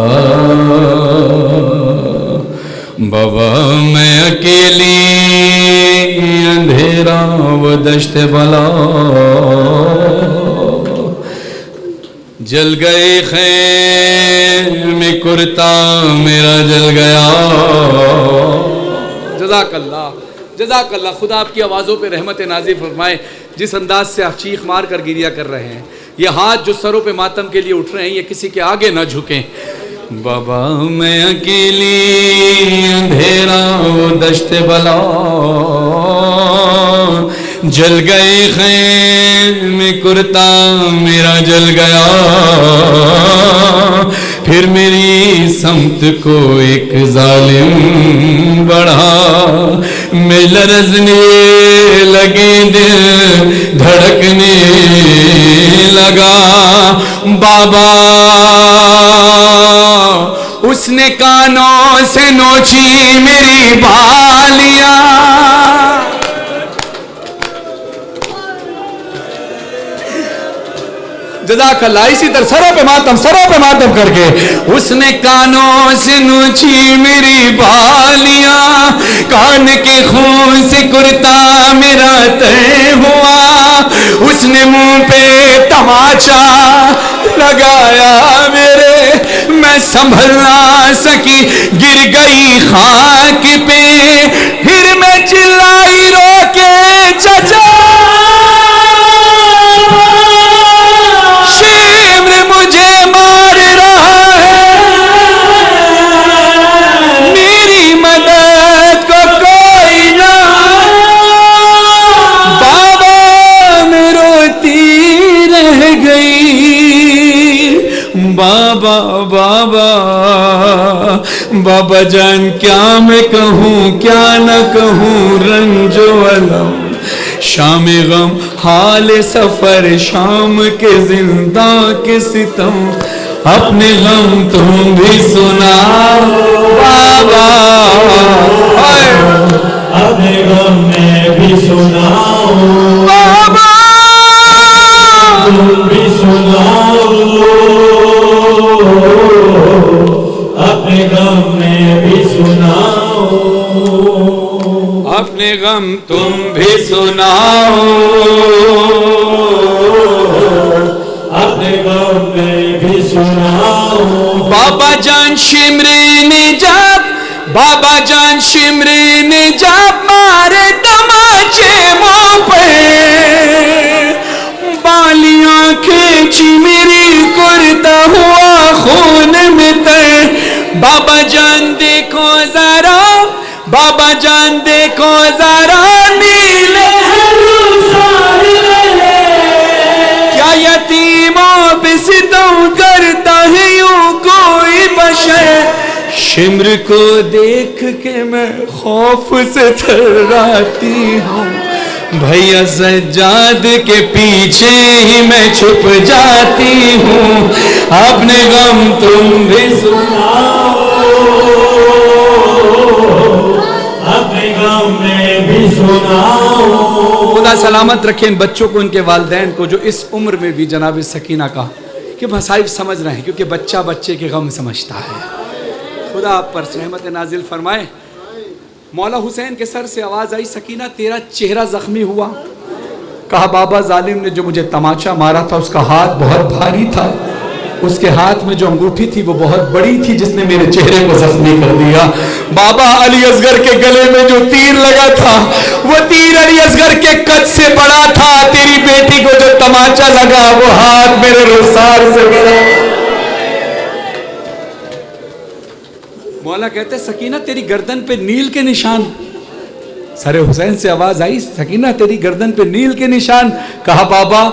بابا میں اکیلی اندھیرا و دشت بلا، جل گئے خیم کرتا میرا جل گیا۔ جزاک اللہ، جزاک اللہ، خدا آپ کی آوازوں پہ رحمت نازل فرمائے، جس انداز سے آپ چیخ مار کر گریا کر رہے ہیں، یہ ہاتھ جو سروں پہ ماتم کے لیے اٹھ رہے ہیں یہ کسی کے آگے نہ جھکیں۔ بابا میں اکیلی اندھیرا و دشت بلا، جل گئے خیم کرتا میرا جل گیا، پھر میری سمت کو ایک ظالم بڑھا، میں لرزنے لگے دل دھڑکنے لگا، بابا اس نے کانوں سے نوچی میری بالیاں، جزاک اللہ. اسی طرح سروں پہ ماتم کر کے اس نے کانوں سے نوچی میری بالیاں, کان کے خون سے کرتا میرا طے ہوا, اس نے منہ پہ تماچا لگایا میرے, میں سنبھل نہ سکی گر گئی خاک پہ, پھر میں چلائی رو کے چچا شمر مجھے مار رہا ہے, میری مدد کو کوئی نہ, بابا میں روتی رہ گئی, بابا بابا بابا جان کیا میں کہوں کیا نہ کہوں, رنج و الم شام غم حال سفر شام کے زندہ کے ستم, اپنے غم تم بھی سناؤ بابا, اپنے غم میں بھی سناؤ بابا تم بھی سناؤ, اپنے غم میں بھی سناؤ, اپنے غم تم بھی سناؤ, اپنے غم میں بھی سناؤ. بابا جان شمری نے جب مارے تماچے منہ پہ, بالیاں کھینچی میری کرتا ہوا خون میں تر, بابا جان دیکھو ذرا, بابا جان دیکھو ذرا نیلے کیا یتیموں پہ ستم کرتا ہے یوں کوئی بشر, شمر کو دیکھ کے میں خوف سے تھراتی ہوں, بھیا سجاد کے پیچھے ہی میں چھپ جاتی ہوں, اپنے غم تم بھی سناؤ, اپنے غم میں بھی سناؤ. خدا سلامت رکھیں ان بچوں کو, ان کے والدین کو جو اس عمر میں بھی جناب سکینہ کا کہ مصائب سمجھ رہے ہیں, کیونکہ بچہ بچے کے غم سمجھتا ہے. خدا آپ پر رحمت نازل فرمائے. مولا حسین کے سر سے آواز آئی, سکینہ تیرا چہرہ زخمی ہوا. کہا بابا ظالم نے جو مجھے تماچا مارا تھا اس کا ہاتھ بہت بھاری تھا, اس کے ہاتھ میں جو انگوٹھی تھی وہ بہت بڑی تھی جس نے میرے چہرے کو زخمی کر دیا. بابا علی اصغر کے گلے میں جو تیر لگا تھا وہ تیر علی اصغر کے قد سے بڑا تھا, تیری بیٹی کو جو تماچا لگا وہ ہاتھ میرے رخسار سے گرا. مولا کہتے سکینہ تیری گردن پہ نیل کے نشان. سر حسین سے آواز آئی, سکینہ تیری گردن پہ نیل کے نشان. کہا بابا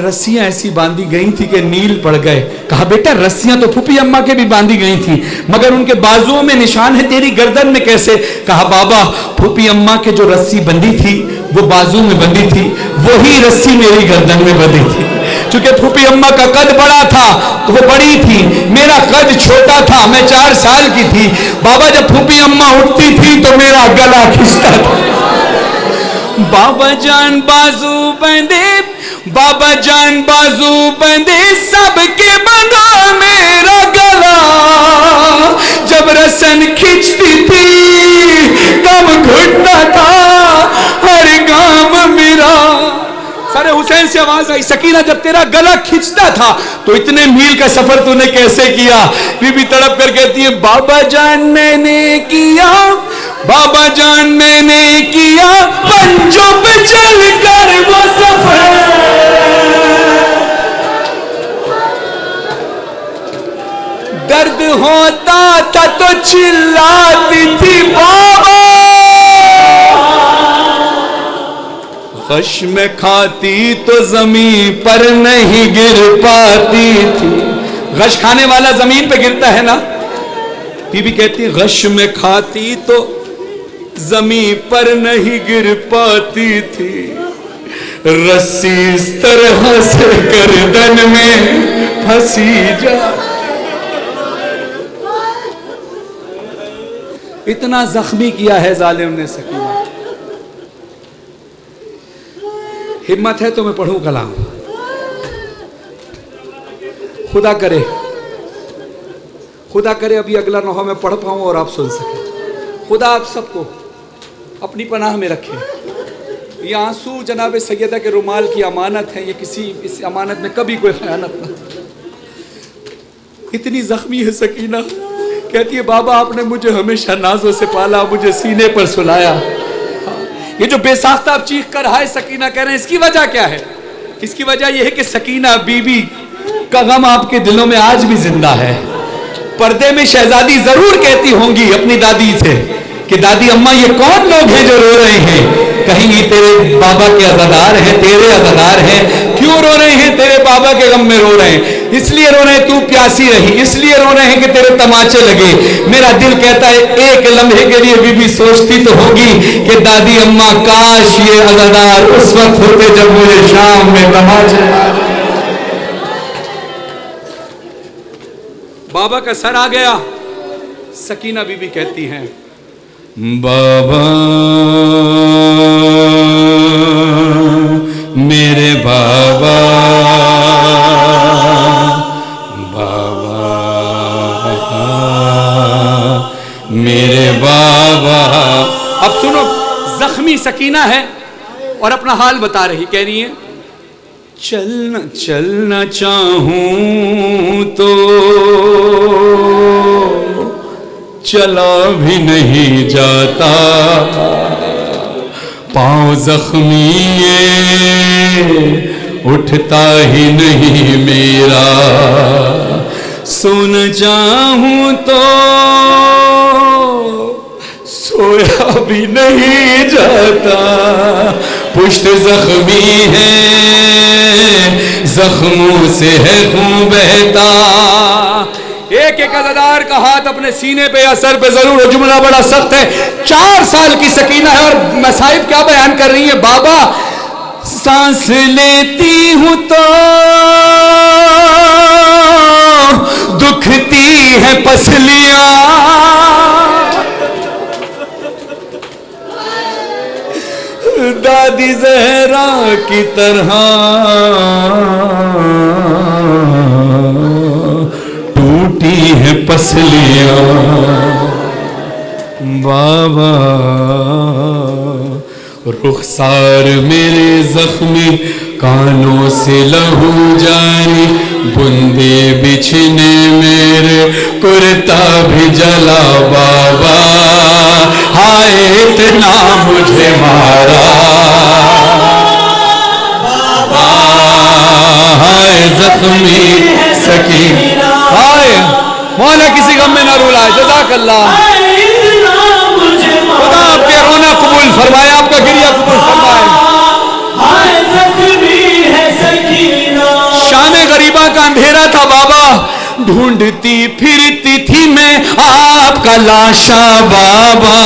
رسیاں ایسی باندھی گئی تھی کہ نیل پڑ گئے. کہا بیٹا رسیاں تو پھوپھی اماں کے بھی باندھی گئی تھی مگر ان کے بازوؤں میں نشان ہے, تیری گردن میں کیسے؟ کہا بابا پھوپھی اماں کے جو رسی بندھی تھی وہ بازو میں بندھی تھی, وہی رسی میری گردن میں بندھی تھی. چونکہ پھوپھی اماں کا قد بڑا تھا تو وہ بڑی تھی, میرا قد چھوٹا تھا, میں 4 سال کی تھی. بابا جب پھوپھی اماں اٹھتی تھی تو میرا گلا کھنچتا تھا. بابا جان بازو بندے, بابا جان بازو بندے, سب کے بندہ میرا گلا, جب رسن کھنچتی تھی کم گھٹتا تھا ہر گام میرا. سارے حسین سے آواز آئی, سکینہ جب تیرا گلا کھنچتا تھا تو اتنے میل کا سفر تو نے کیسے کیا؟ بی بی تڑپ کر کہتی ہے بابا جان میں نے کیا, بابا جان میں نے کیا پنجوں پہ چل کر وہ سفر. درد ہوتا تھا تو چلاتی تھی بابا, غش میں کھاتی تو زمین پر نہیں گر پاتی تھی. غش کھانے والا زمین پہ گرتا ہے نا. بی بی کہتی غش میں کھاتی تو زمین پر نہیں گر پاتی تھی, رسی اس طرح سے گردن میں پھنسی جا. اتنا زخمی کیا ہے ظالم نے سکینہ. ہمت ہے تو میں پڑھوں کلام. خدا کرے ابھی اگلا نوحہ میں پڑھ پاؤں اور آپ سن سکیں. خدا آپ سب کو اپنی پناہ میں رکھے. یہ آنسو جناب سیدہ کے رومال کی امانت ہے. یہ اس امانت میں کبھی کوئی خیانت نہ. اتنی زخمی ہے سکینہ, کہتی ہے بابا آپ نے مجھے ہمیشہ نازوں سے پالا, مجھے سینے پر سلایا. یہ جو بے ساختہ آپ چیخ کر ہائے سکینہ کہہ رہے ہیں, اس کی وجہ کیا ہے؟ اس کی وجہ یہ ہے کہ سکینہ بی بی کا غم آپ کے دلوں میں آج بھی زندہ ہے. پردے میں شہزادی ضرور کہتی ہوں گی اپنی دادی سے کہ دادی اماں یہ کون لوگ ہیں جو رو رہے ہیں؟ کہیں یہ تیرے بابا کے عزادار ہیں, تیرے عزادار ہیں. کیوں رو رہے ہیں؟ تیرے بابا کے غم میں رو رہے ہیں. اس لیے رو رہے ہیں تو پیاسی رہی, اس لیے رو رہے ہیں کہ تیرے تماچے لگے. میرا دل کہتا ہے ایک لمحے کے لیے بی بی سوچتی تو ہوگی کہ دادی اماں کاش یہ عزادار اس وقت ہوتے جب مجھے شام میں تماچے. بابا کا سر آ گیا. سکینہ بی بی کہتی ہیں بابا میرے بابا, بابا میرے بابا. اب سنو, زخمی سکینہ ہے اور اپنا حال بتا رہی, کہہ رہی ہے چلنا چاہوں تو چلا بھی نہیں جاتا, پاؤں زخمی اٹھتا ہی نہیں میرا, سونا چاہوں تو سویا بھی نہیں جاتا, پشت زخمی ہے زخموں سے ہے خون بہتا. ایک عزادار کا ہاتھ اپنے سینے پہ یا سر پہ ضرور ہو. جملہ بڑا سخت ہے. 4 سال کی سکینہ ہے اور مصائب کیا بیان کر رہی ہے. بابا سانس لیتی ہوں تو دکھتی ہے پسلیاں, دادی زہرا کی طرح ٹوٹی ہے پسلیاں. بابا رخسار میرے زخمی, کانوں سے لہو جاری, بندے بچھنے میرے کرتا بھی جلا. بابا ہائے اتنا مجھے مارا, بابا ہائے زخمی سکینہ. ہائے مولا کسی غم میں نہ رولائے. جزاک اللہ. خدا آپ کے رونا قبول فرمائے, آپ کا گریہ قبول فرمائے. شام غریبہ کا اندھیرا تھا بابا, ڈھونڈتی پھرتی تھی میں آپ کا لاشا. بابا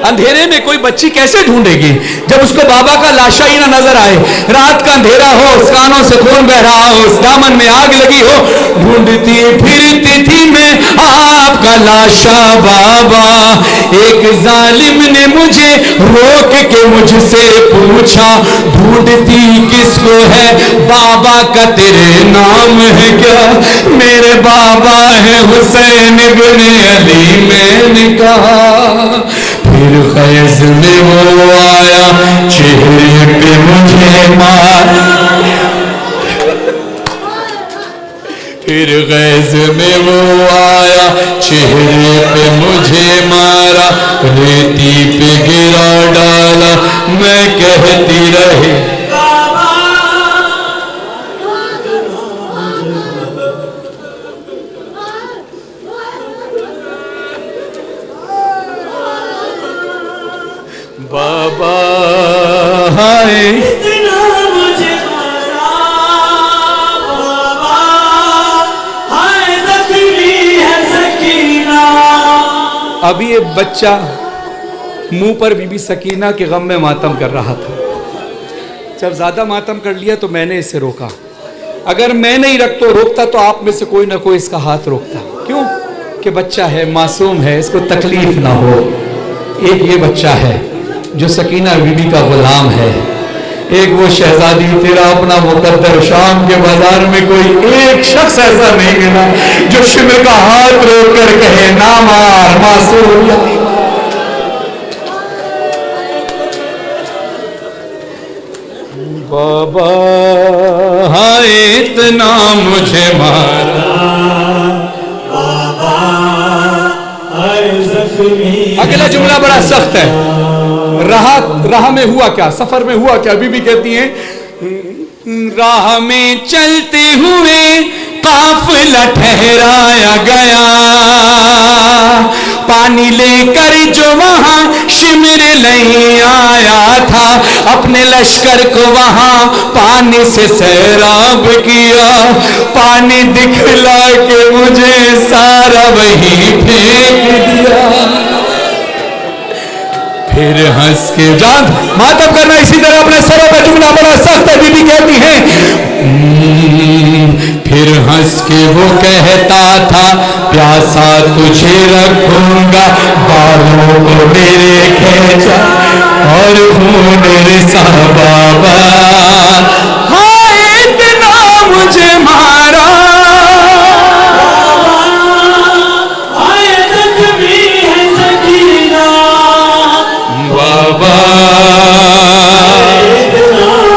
اندھیرے میں کوئی بچی کیسے ڈھونڈے گی جب اس کو بابا کا لاشا ہی نہ نظر آئے. رات کا اندھیرا ہو, اس کانوں سے خون بہ رہا ہو, اس دامن میں آگ لگی ہو, ڈھونڈتی پھرتی تھی میں آپ کا لاشا. بابا ایک ظالم نے مجھے روک کے مجھ سے پوچھا, ڈھونڈتی کس کو ہے؟ بابا کا تیرے نام ہے کیا؟ میرے بابا ہے حسین ابن علی. میں نے کہا پھر خیز میں وہ آیا, چہرے پہ مجھے مارا. پھر غیظ میں وہ آیا, چہرے پہ مجھے مارا, ریتی پہ گرا ڈالا, میں کہتی رہی بابا ہائے اتنا مجھے مارا, بابا ہائے زخمی ہے سکینہ. ابھی یہ بچہ منہ پر بی بی سکینہ کے غم میں ماتم کر رہا تھا. جب زیادہ ماتم کر لیا تو میں نے اسے روکا. اگر میں نہیں روکتا تو آپ میں سے کوئی نہ کوئی اس کا ہاتھ روکتا. کیوں کہ بچہ ہے, معصوم ہے, اس کو تکلیف نہ ہو. ایک یہ بچہ ہے جو سکینہ بی بی کا غلام ہے, ایک وہ شہزادی تیرا اپنا مقدر، شام کے بازار میں کوئی ایک شخص ایسا نہیں ملا جو شمر کا ہاتھ روک کر کہے نہ مار معصوم یتیم۔ بابا ہائے اتنا مجھے مارا، اگلا جملہ بڑا سخت ہے۔ راہ میں ہوا کیا، سفر میں ہوا کیا؟ بی بی کہتی ہیں راہ میں چلتے ہوئے قافلہ ٹھہرایا گیا، پانی لے کر جو وہاں شمر نہیں آیا تھا، اپنے لشکر کو وہاں پانی سے سیراب کیا، پانی دکھلا کے مجھے سارا وہی پھینک دیا، پھر ہنس کے جان ماتب کرنا اسی طرح اپنے سروں پہ، جملہ بڑا سخت ہے۔ بی بی کہتی ہیں پھر ہنس کے وہ کہتا تھا پیاسا تجھے رکھوں گا، بالوں کو میرے کھینچا اور خون رسا، بابا ہائے اتنا مجھے مارا، بابا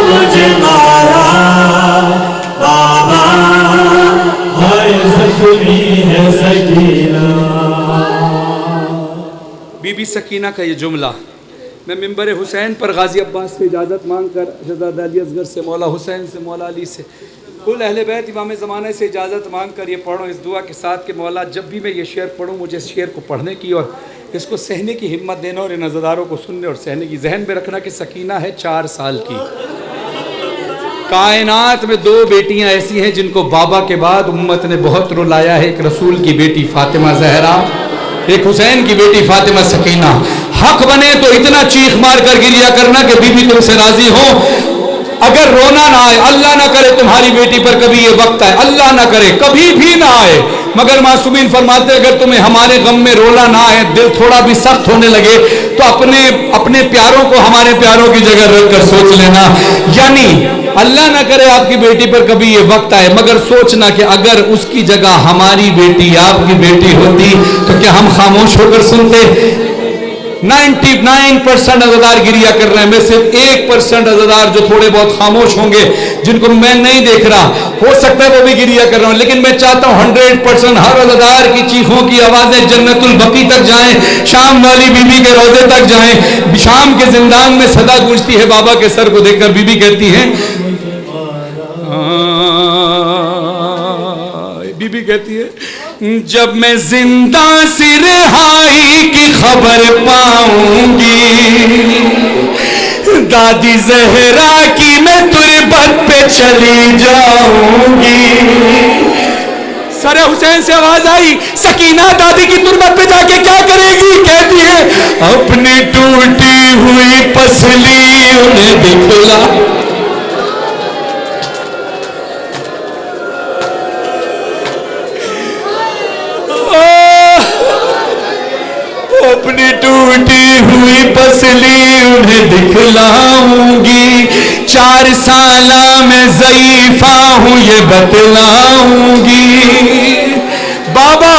مجھے مارا، بابا ہائے زخمی ہے سکینہ۔ بی بی سکینہ کا یہ جملہ میں منبر حسین پر غازی عباس سے اجازت مانگ کر شہزادہ علی اصغر سے، مولا حسین سے، مولا علی سے، کل اہل بیت امام زمانہ سے اجازت مانگ کر یہ پڑھوں اس دعا کے ساتھ کہ مولا جب بھی میں یہ شعر پڑھوں مجھے اس شعر کو پڑھنے کی اور اس کو سہنے کی ہمت دینا اور ان نظرداروں کو سننے اور سہنے کی۔ ذہن میں رکھنا کہ سکینہ ہے 4 سال کی، کائنات میں 2 بیٹیاں ایسی ہیں جن کو بابا کے بعد امت نے بہت رلایا ہے، ایک رسول کی بیٹی فاطمہ زہرا، ایک حسین کی بیٹی فاطمہ سکینہ۔ حق بنے تو اتنا چیخ مار کر گریا کرنا کہ بی بی تم سے راضی ہو، اگر رونا نہ آئے، اللہ نہ کرے تمہاری بیٹی پر کبھی یہ وقت آئے، اللہ نہ کرے کبھی بھی نہ آئے، مگر معصومین فرماتے ہیں اگر تمہیں ہمارے غم میں رونا نہ آئے، دل تھوڑا بھی سخت ہونے لگے تو اپنے پیاروں کو ہمارے پیاروں کی جگہ رکھ کر سوچ لینا، یعنی اللہ نہ کرے آپ کی بیٹی پر کبھی یہ وقت آئے، مگر سوچنا کہ اگر اس کی جگہ ہماری بیٹی آپ کی بیٹی ہوتی تو کیا ہم خاموش ہو کر سنتے؟ 99% عزادار گریا کر رہے ہیں، میں صرف 1% عزادار جو تھوڑے بہت خاموش ہوں گے جن کو میں نہیں دیکھ رہا، ہو سکتا ہے وہ بھی گریا کر رہا ہوں، لیکن میں چاہتا ہوں 100% ہر عزادار کی چیخوں کی آوازیں جنت البقیع تک جائیں، شام والی بی بی کے روضے تک جائیں، شام کے زندان میں صدا گونجتی ہے بابا کے سر کو دیکھ کر۔ بی بی کہتی ہیں بی بی کہتی ہے جب میں زندہ سے رہائی کی خبر پاؤں گی، دادی زہرا کی میں تربت پہ چلی جاؤں گی۔ سر حسین سے آواز آئی سکینہ دادی کی تربت پہ جا کے کیا کرے گی؟ کہتی ہے اپنی ٹوٹی ہوئی پسلی انہیں دکھلا، اپنی ٹوٹی ہوئی پسلی انہیں دکھلاؤں گی، 4 سالہ میں ضعیفہ ہوں یہ بتلاؤں گی۔ بابا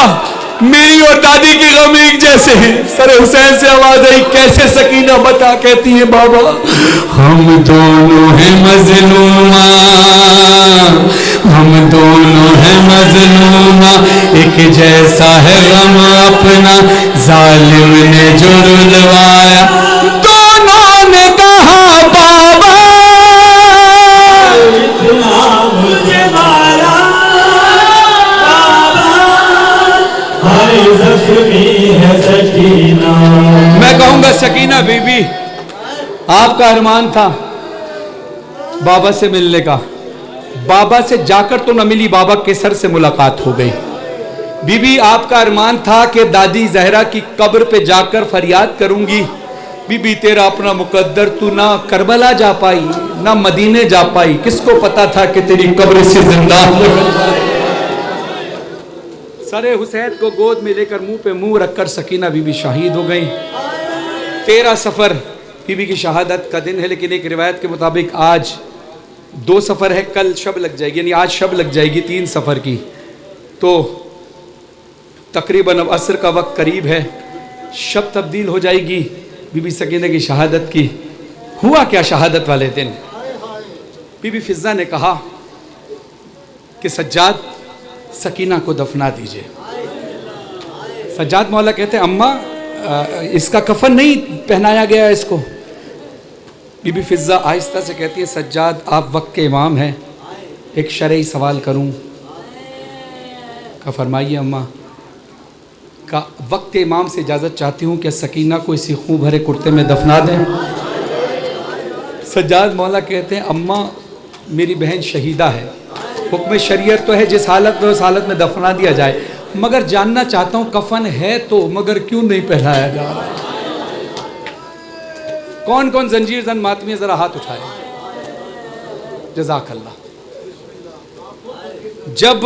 میری اور دادی کی غم ایک جیسے ہیں۔ سر حسین سے آواز آئی کیسے؟ سکینہ بتا، کہتی ہے بابا ہم دونوں ہیں مظلومہ، ہم دونوں ہیں مظلومہ، ایک جیسا ہے غم اپنا ظالم نے جو رلوایا، دونوں نے کہا بابا اتنا مجھے مارا، ہائے زخمی ہے سکینہ۔ میں کہوں گا سکینہ بی بی آپ کا ارمان تھا بابا سے ملنے کا، بابا سے جا کر تو نہ ملی، بابا کے سر سے ملاقات ہو گئی۔ بی بی آپ کا ارمان تھا کہ دادی زہرا کی قبر پہ جا کر فریاد کروں گی، بی بی تیرا اپنا مقدر، تو نہ کربلا جا پائی نہ مدینے جا پائی، کس کو پتا تھا کہ تیری قبر سے زندہ ہو جائے۔ سر حسین کو گود میں لے کر منہ پہ منہ رکھ کر سکینہ بی بی شہید ہو گئی۔ 13 سفر بی بی کی شہادت کا دن ہے، لیکن ایک روایت کے مطابق آج 2 سفر ہے، کل شب لگ جائے گی، یعنی آج شب لگ جائے گی 3 سفر کی، تو تقریباً اب عصر کا وقت قریب ہے، شب تبدیل ہو جائے گی بی بی سکینہ کی شہادت کی۔ ہوا کیا شہادت والے دن؟ بی بی فضہ نے کہا کہ سجاد سکینہ کو دفنا دیجئے۔ سجاد مولا کہتے ہیں اماں اس کا کفن نہیں پہنایا گیا اس کو۔ بی بی فضہ آہستہ سے کہتی ہے سجاد آپ وقت کے امام ہیں، ایک شرعی سوال کروں؟ کہا فرمائیے اماں۔ کہا وقت امام سے اجازت چاہتی ہوں کہ سکینہ کو اسی خون بھرے کرتے میں دفنا دیں۔ سجاد مولا کہتے ہیں اماں میری بہن شہیدہ ہے، حکم شریعت تو ہے جس حالت میں اس حالت میں دفنا دیا جائے، مگر جاننا چاہتا ہوں کفن ہے تو مگر کیوں نہیں پہنایا جا رہا؟ کون کون زنجیر زن ماتمی ذرا ہاتھ اٹھائے؟ جزاک اللہ۔ جب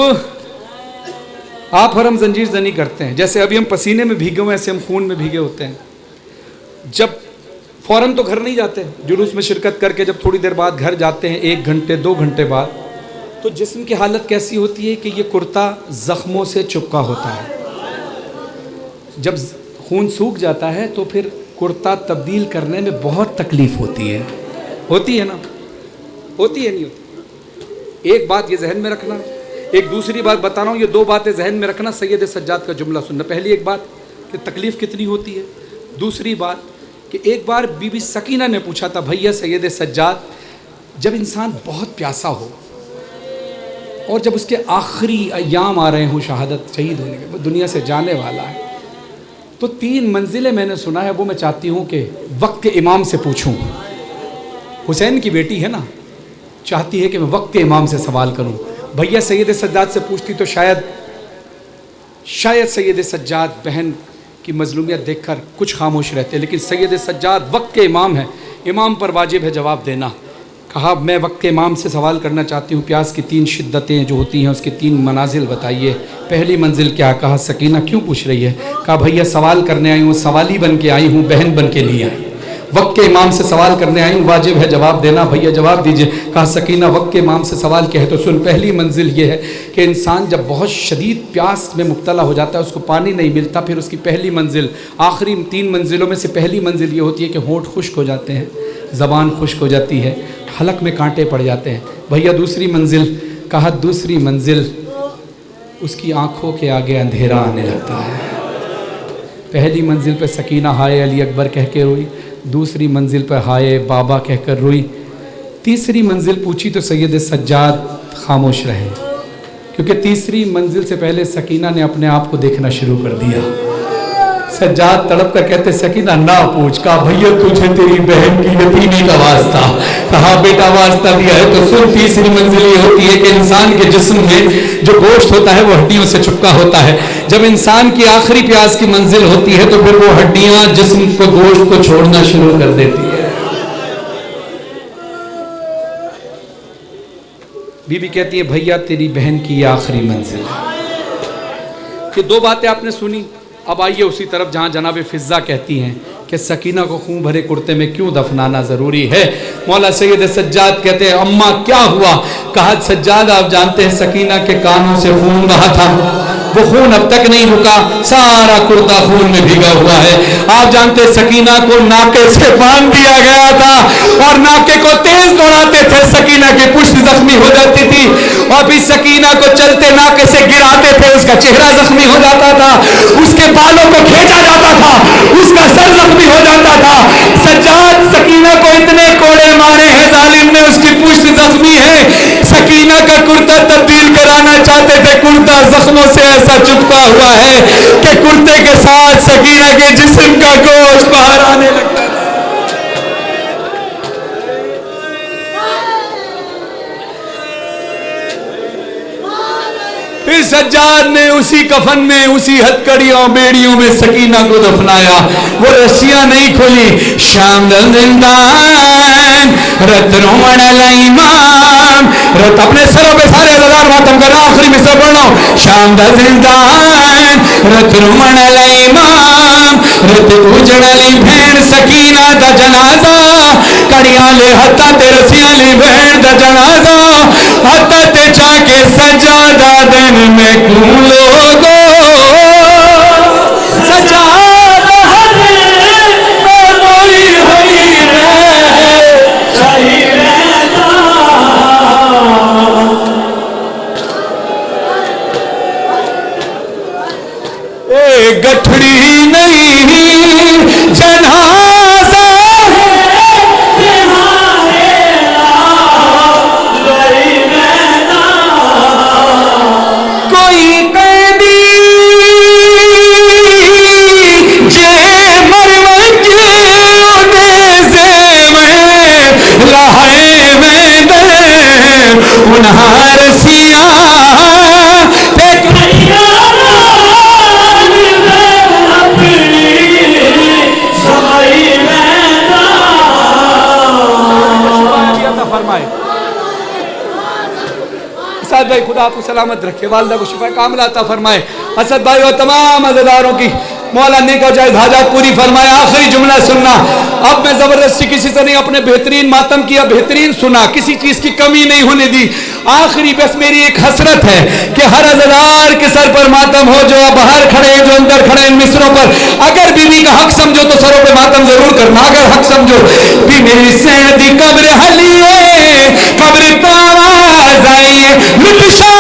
آپ اور ہم زنجیر زنی کرتے ہیں، جیسے ابھی ہم پسینے میں بھیگے ہوئے ایسے ہم خون میں بھیگے ہوتے ہیں، جب فوراً تو گھر نہیں جاتے، جلوس میں شرکت کر کے جب تھوڑی دیر بعد گھر جاتے ہیں 1 گھنٹے 2 گھنٹے بعد، تو جسم کی حالت کیسی ہوتی ہے کہ یہ کرتا زخموں سے چپکا ہوتا ہے۔ جب خون سوکھ جاتا ہے تو پھر کرتا تبدیل کرنے میں بہت تکلیف ہوتی ہے نا؟ ہوتی ہے نہیں ہوتی؟ ایک بات یہ ذہن میں رکھنا، ایک دوسری بات بتا رہا ہوں، یہ 2 باتیں ذہن میں رکھنا، سید سجاد کا جملہ سننا۔ پہلی ایک بات کہ تکلیف کتنی ہوتی ہے، دوسری بات کہ ایک بار بی بی سکینہ نے پوچھا تھا بھیا سید سجاد، جب انسان بہت پیاسا ہو اور جب اس کے آخری ایام آ رہے ہوں شہادت شہید ہونے کے، دنیا سے جانے والا ہے، تو 3 منزلیں میں نے سنا ہے، وہ میں چاہتی ہوں کہ وقت کے امام سے پوچھوں۔ حسین کی بیٹی ہے نا، چاہتی ہے کہ میں وقت کے امام سے سوال کروں۔ بھیا سید سجاد سے پوچھتی تو شاید سید سجاد بہن کی مظلومیت دیکھ کر کچھ خاموش رہتے، لیکن سید سجاد وقت کے امام ہیں، امام پر واجب ہے جواب دینا۔ کہا میں وقت کے امام سے سوال کرنا چاہتی ہوں، پیاس کی 3 شدتیں جو ہوتی ہیں اس کی 3 منازل بتائیے، پہلی منزل کیا؟ کہا سکینہ کیوں پوچھ رہی ہے؟ کہا بھیا سوال کرنے آئی ہوں، سوالی بن کے آئی ہوں، بہن بن کے نہیں آئی، وقت کے امام سے سوال کرنے آئی ہوں، واجب ہے جواب دینا، بھیا جواب دیجئے۔ کہا سکینہ وقت کے امام سے سوال کیا ہے؟ تو سن، پہلی منزل یہ ہے کہ انسان جب بہت شدید پیاس میں مبتلا ہو جاتا ہے، اس کو پانی نہیں ملتا، پھر اس کی پہلی منزل، آخری 3 منزلوں میں سے پہلی منزل یہ ہوتی ہے کہ ہونٹ خشک ہو جاتے ہیں، زبان خشک ہو جاتی ہے، حلق میں کانٹے پڑ جاتے ہیں۔ بھیا دوسری منزل؟ کہا دوسری منزل اس کی آنکھوں کے آگے اندھیرا آنے لگتا ہے۔ پہلی منزل پہ سکینہ ہائے علی اکبر کہہ کے روئی، دوسری منزل پہ ہائے بابا کہہ کر روئی، تیسری منزل پوچھی تو سید سجاد خاموش رہے، کیونکہ تیسری منزل سے پہلے سکینہ نے اپنے آپ کو دیکھنا شروع کر دیا۔ سجاد تڑپ کر کہتے سکینہ نہ پوچھ، کہا بھیا تجھے تیری بہن کی یتیمی کا واسطہ، کہا بیٹا واسطہ دیا ہے تو سن، تیسری منزل یہ ہوتی ہے کہ انسان کے جسم میں جو گوشت ہوتا ہے وہ ہڈیوں سے چپکا ہوتا ہے، جب انسان کی آخری پیاس کی منزل ہوتی ہے تو پھر وہ ہڈیاں جسم کو گوشت کو چھوڑنا شروع کر دیتی ہے۔ بی بی کہتی ہے بھیا تیری بہن کی یہ آخری منزل ہے۔ یہ 2 باتیں آپ نے سنی، اب آئیے اسی طرف جہاں جناب فضہ کہتی ہیں کہ سکینہ کو خون بھرے کرتے میں کیوں دفنانا ضروری ہے۔ مولا سید سجاد کہتے ہیں اماں کیا ہوا؟ کہا سجاد آپ جانتے ہیں سکینہ کے کانوں سے خون بہا تھا، وہ خون اب تک نہیں رکا، سارا کرتا خون میں بھیگا ہوا ہے۔ آپ جانتے سکینہ کو ناکے سے باندھ دیا گیا تھا اور ناکے کو تیز دوڑاتے تھے، سکینہ کی پشت زخمی ہو جاتی تھی، اور پھر سکینہ کو چلتے ناکے سے گراتے تھے، اس کا چہرہ زخمی ہو جاتا تھا، اس کے بالوں کو کھینچا جاتا تھا، اس کا سر زخمی ہو جاتا تھا۔ سجاد سکینہ کو اتنے کوڑے مارے ہیں ظالم نے، اس کی پشت زخمی ہے، سکینہ کا کرتا تبدیل کرانا چاہتے تھے، کرتا زخموں سے ایسا چپکا ہوا ہے کہ کرتے کے ساتھ سکینہ کے جسم کا گوشت باہر آنے لگتا ہے۔ پھر سجاد نے اسی کفن میں، اسی ہتکڑیوں بیڑیوں میں سکینہ کو دفنایا، وہ رسیاں نہیں کھلی۔ شام زندان رت رومن الامام، رت اپنے سروں پہ سارے ہزار ماتم کرنا، آخری مصرع پڑھنا، شام زندان رت رومن والا امام رت اجڑ والی بہن سکینہ دا جنازہ کڑیاں لے ہتھاں تے رسیاں لی بہن دا جنازہ ہتھاں تے چا کے سجادہ دن میں کیوں لوگو سجادہ میں موئی ہوئی صحیح رہتا اے گٹھڑی نہیں جنازہ کوئی قیدی جے مروج انے سے میں لہے میں دے انہاں رسیاں تے فرمائے اسد بھائی خدا آپ کو سلامت رکھے والدہ کو شفا کاملہ عطا فرمائے اسد بھائی اور تمام عزیزداروں کی مولا نیک و جائز حاجات پوری فرمائے آخری جملہ سننا اب میں زبردستی کسی سے نہیں اپنے بہترین ماتم کیا بہترین سنا کسی چیز کی کمی نہیں ہونے دی آخری بس میری ایک حسرت ہے کہ ہر عزیزدار کے سر پر ماتم ہو جو باہر کھڑے ہیں جو اندر کھڑے ہیں ان مصروں پر اگر بیوی کا حق سمجھو تو سروں پہ ماتم ضرور کرنا اگر حق سمجھو بھی میری سین دی قبر حلیے قبر تاواز آئیے مٹشا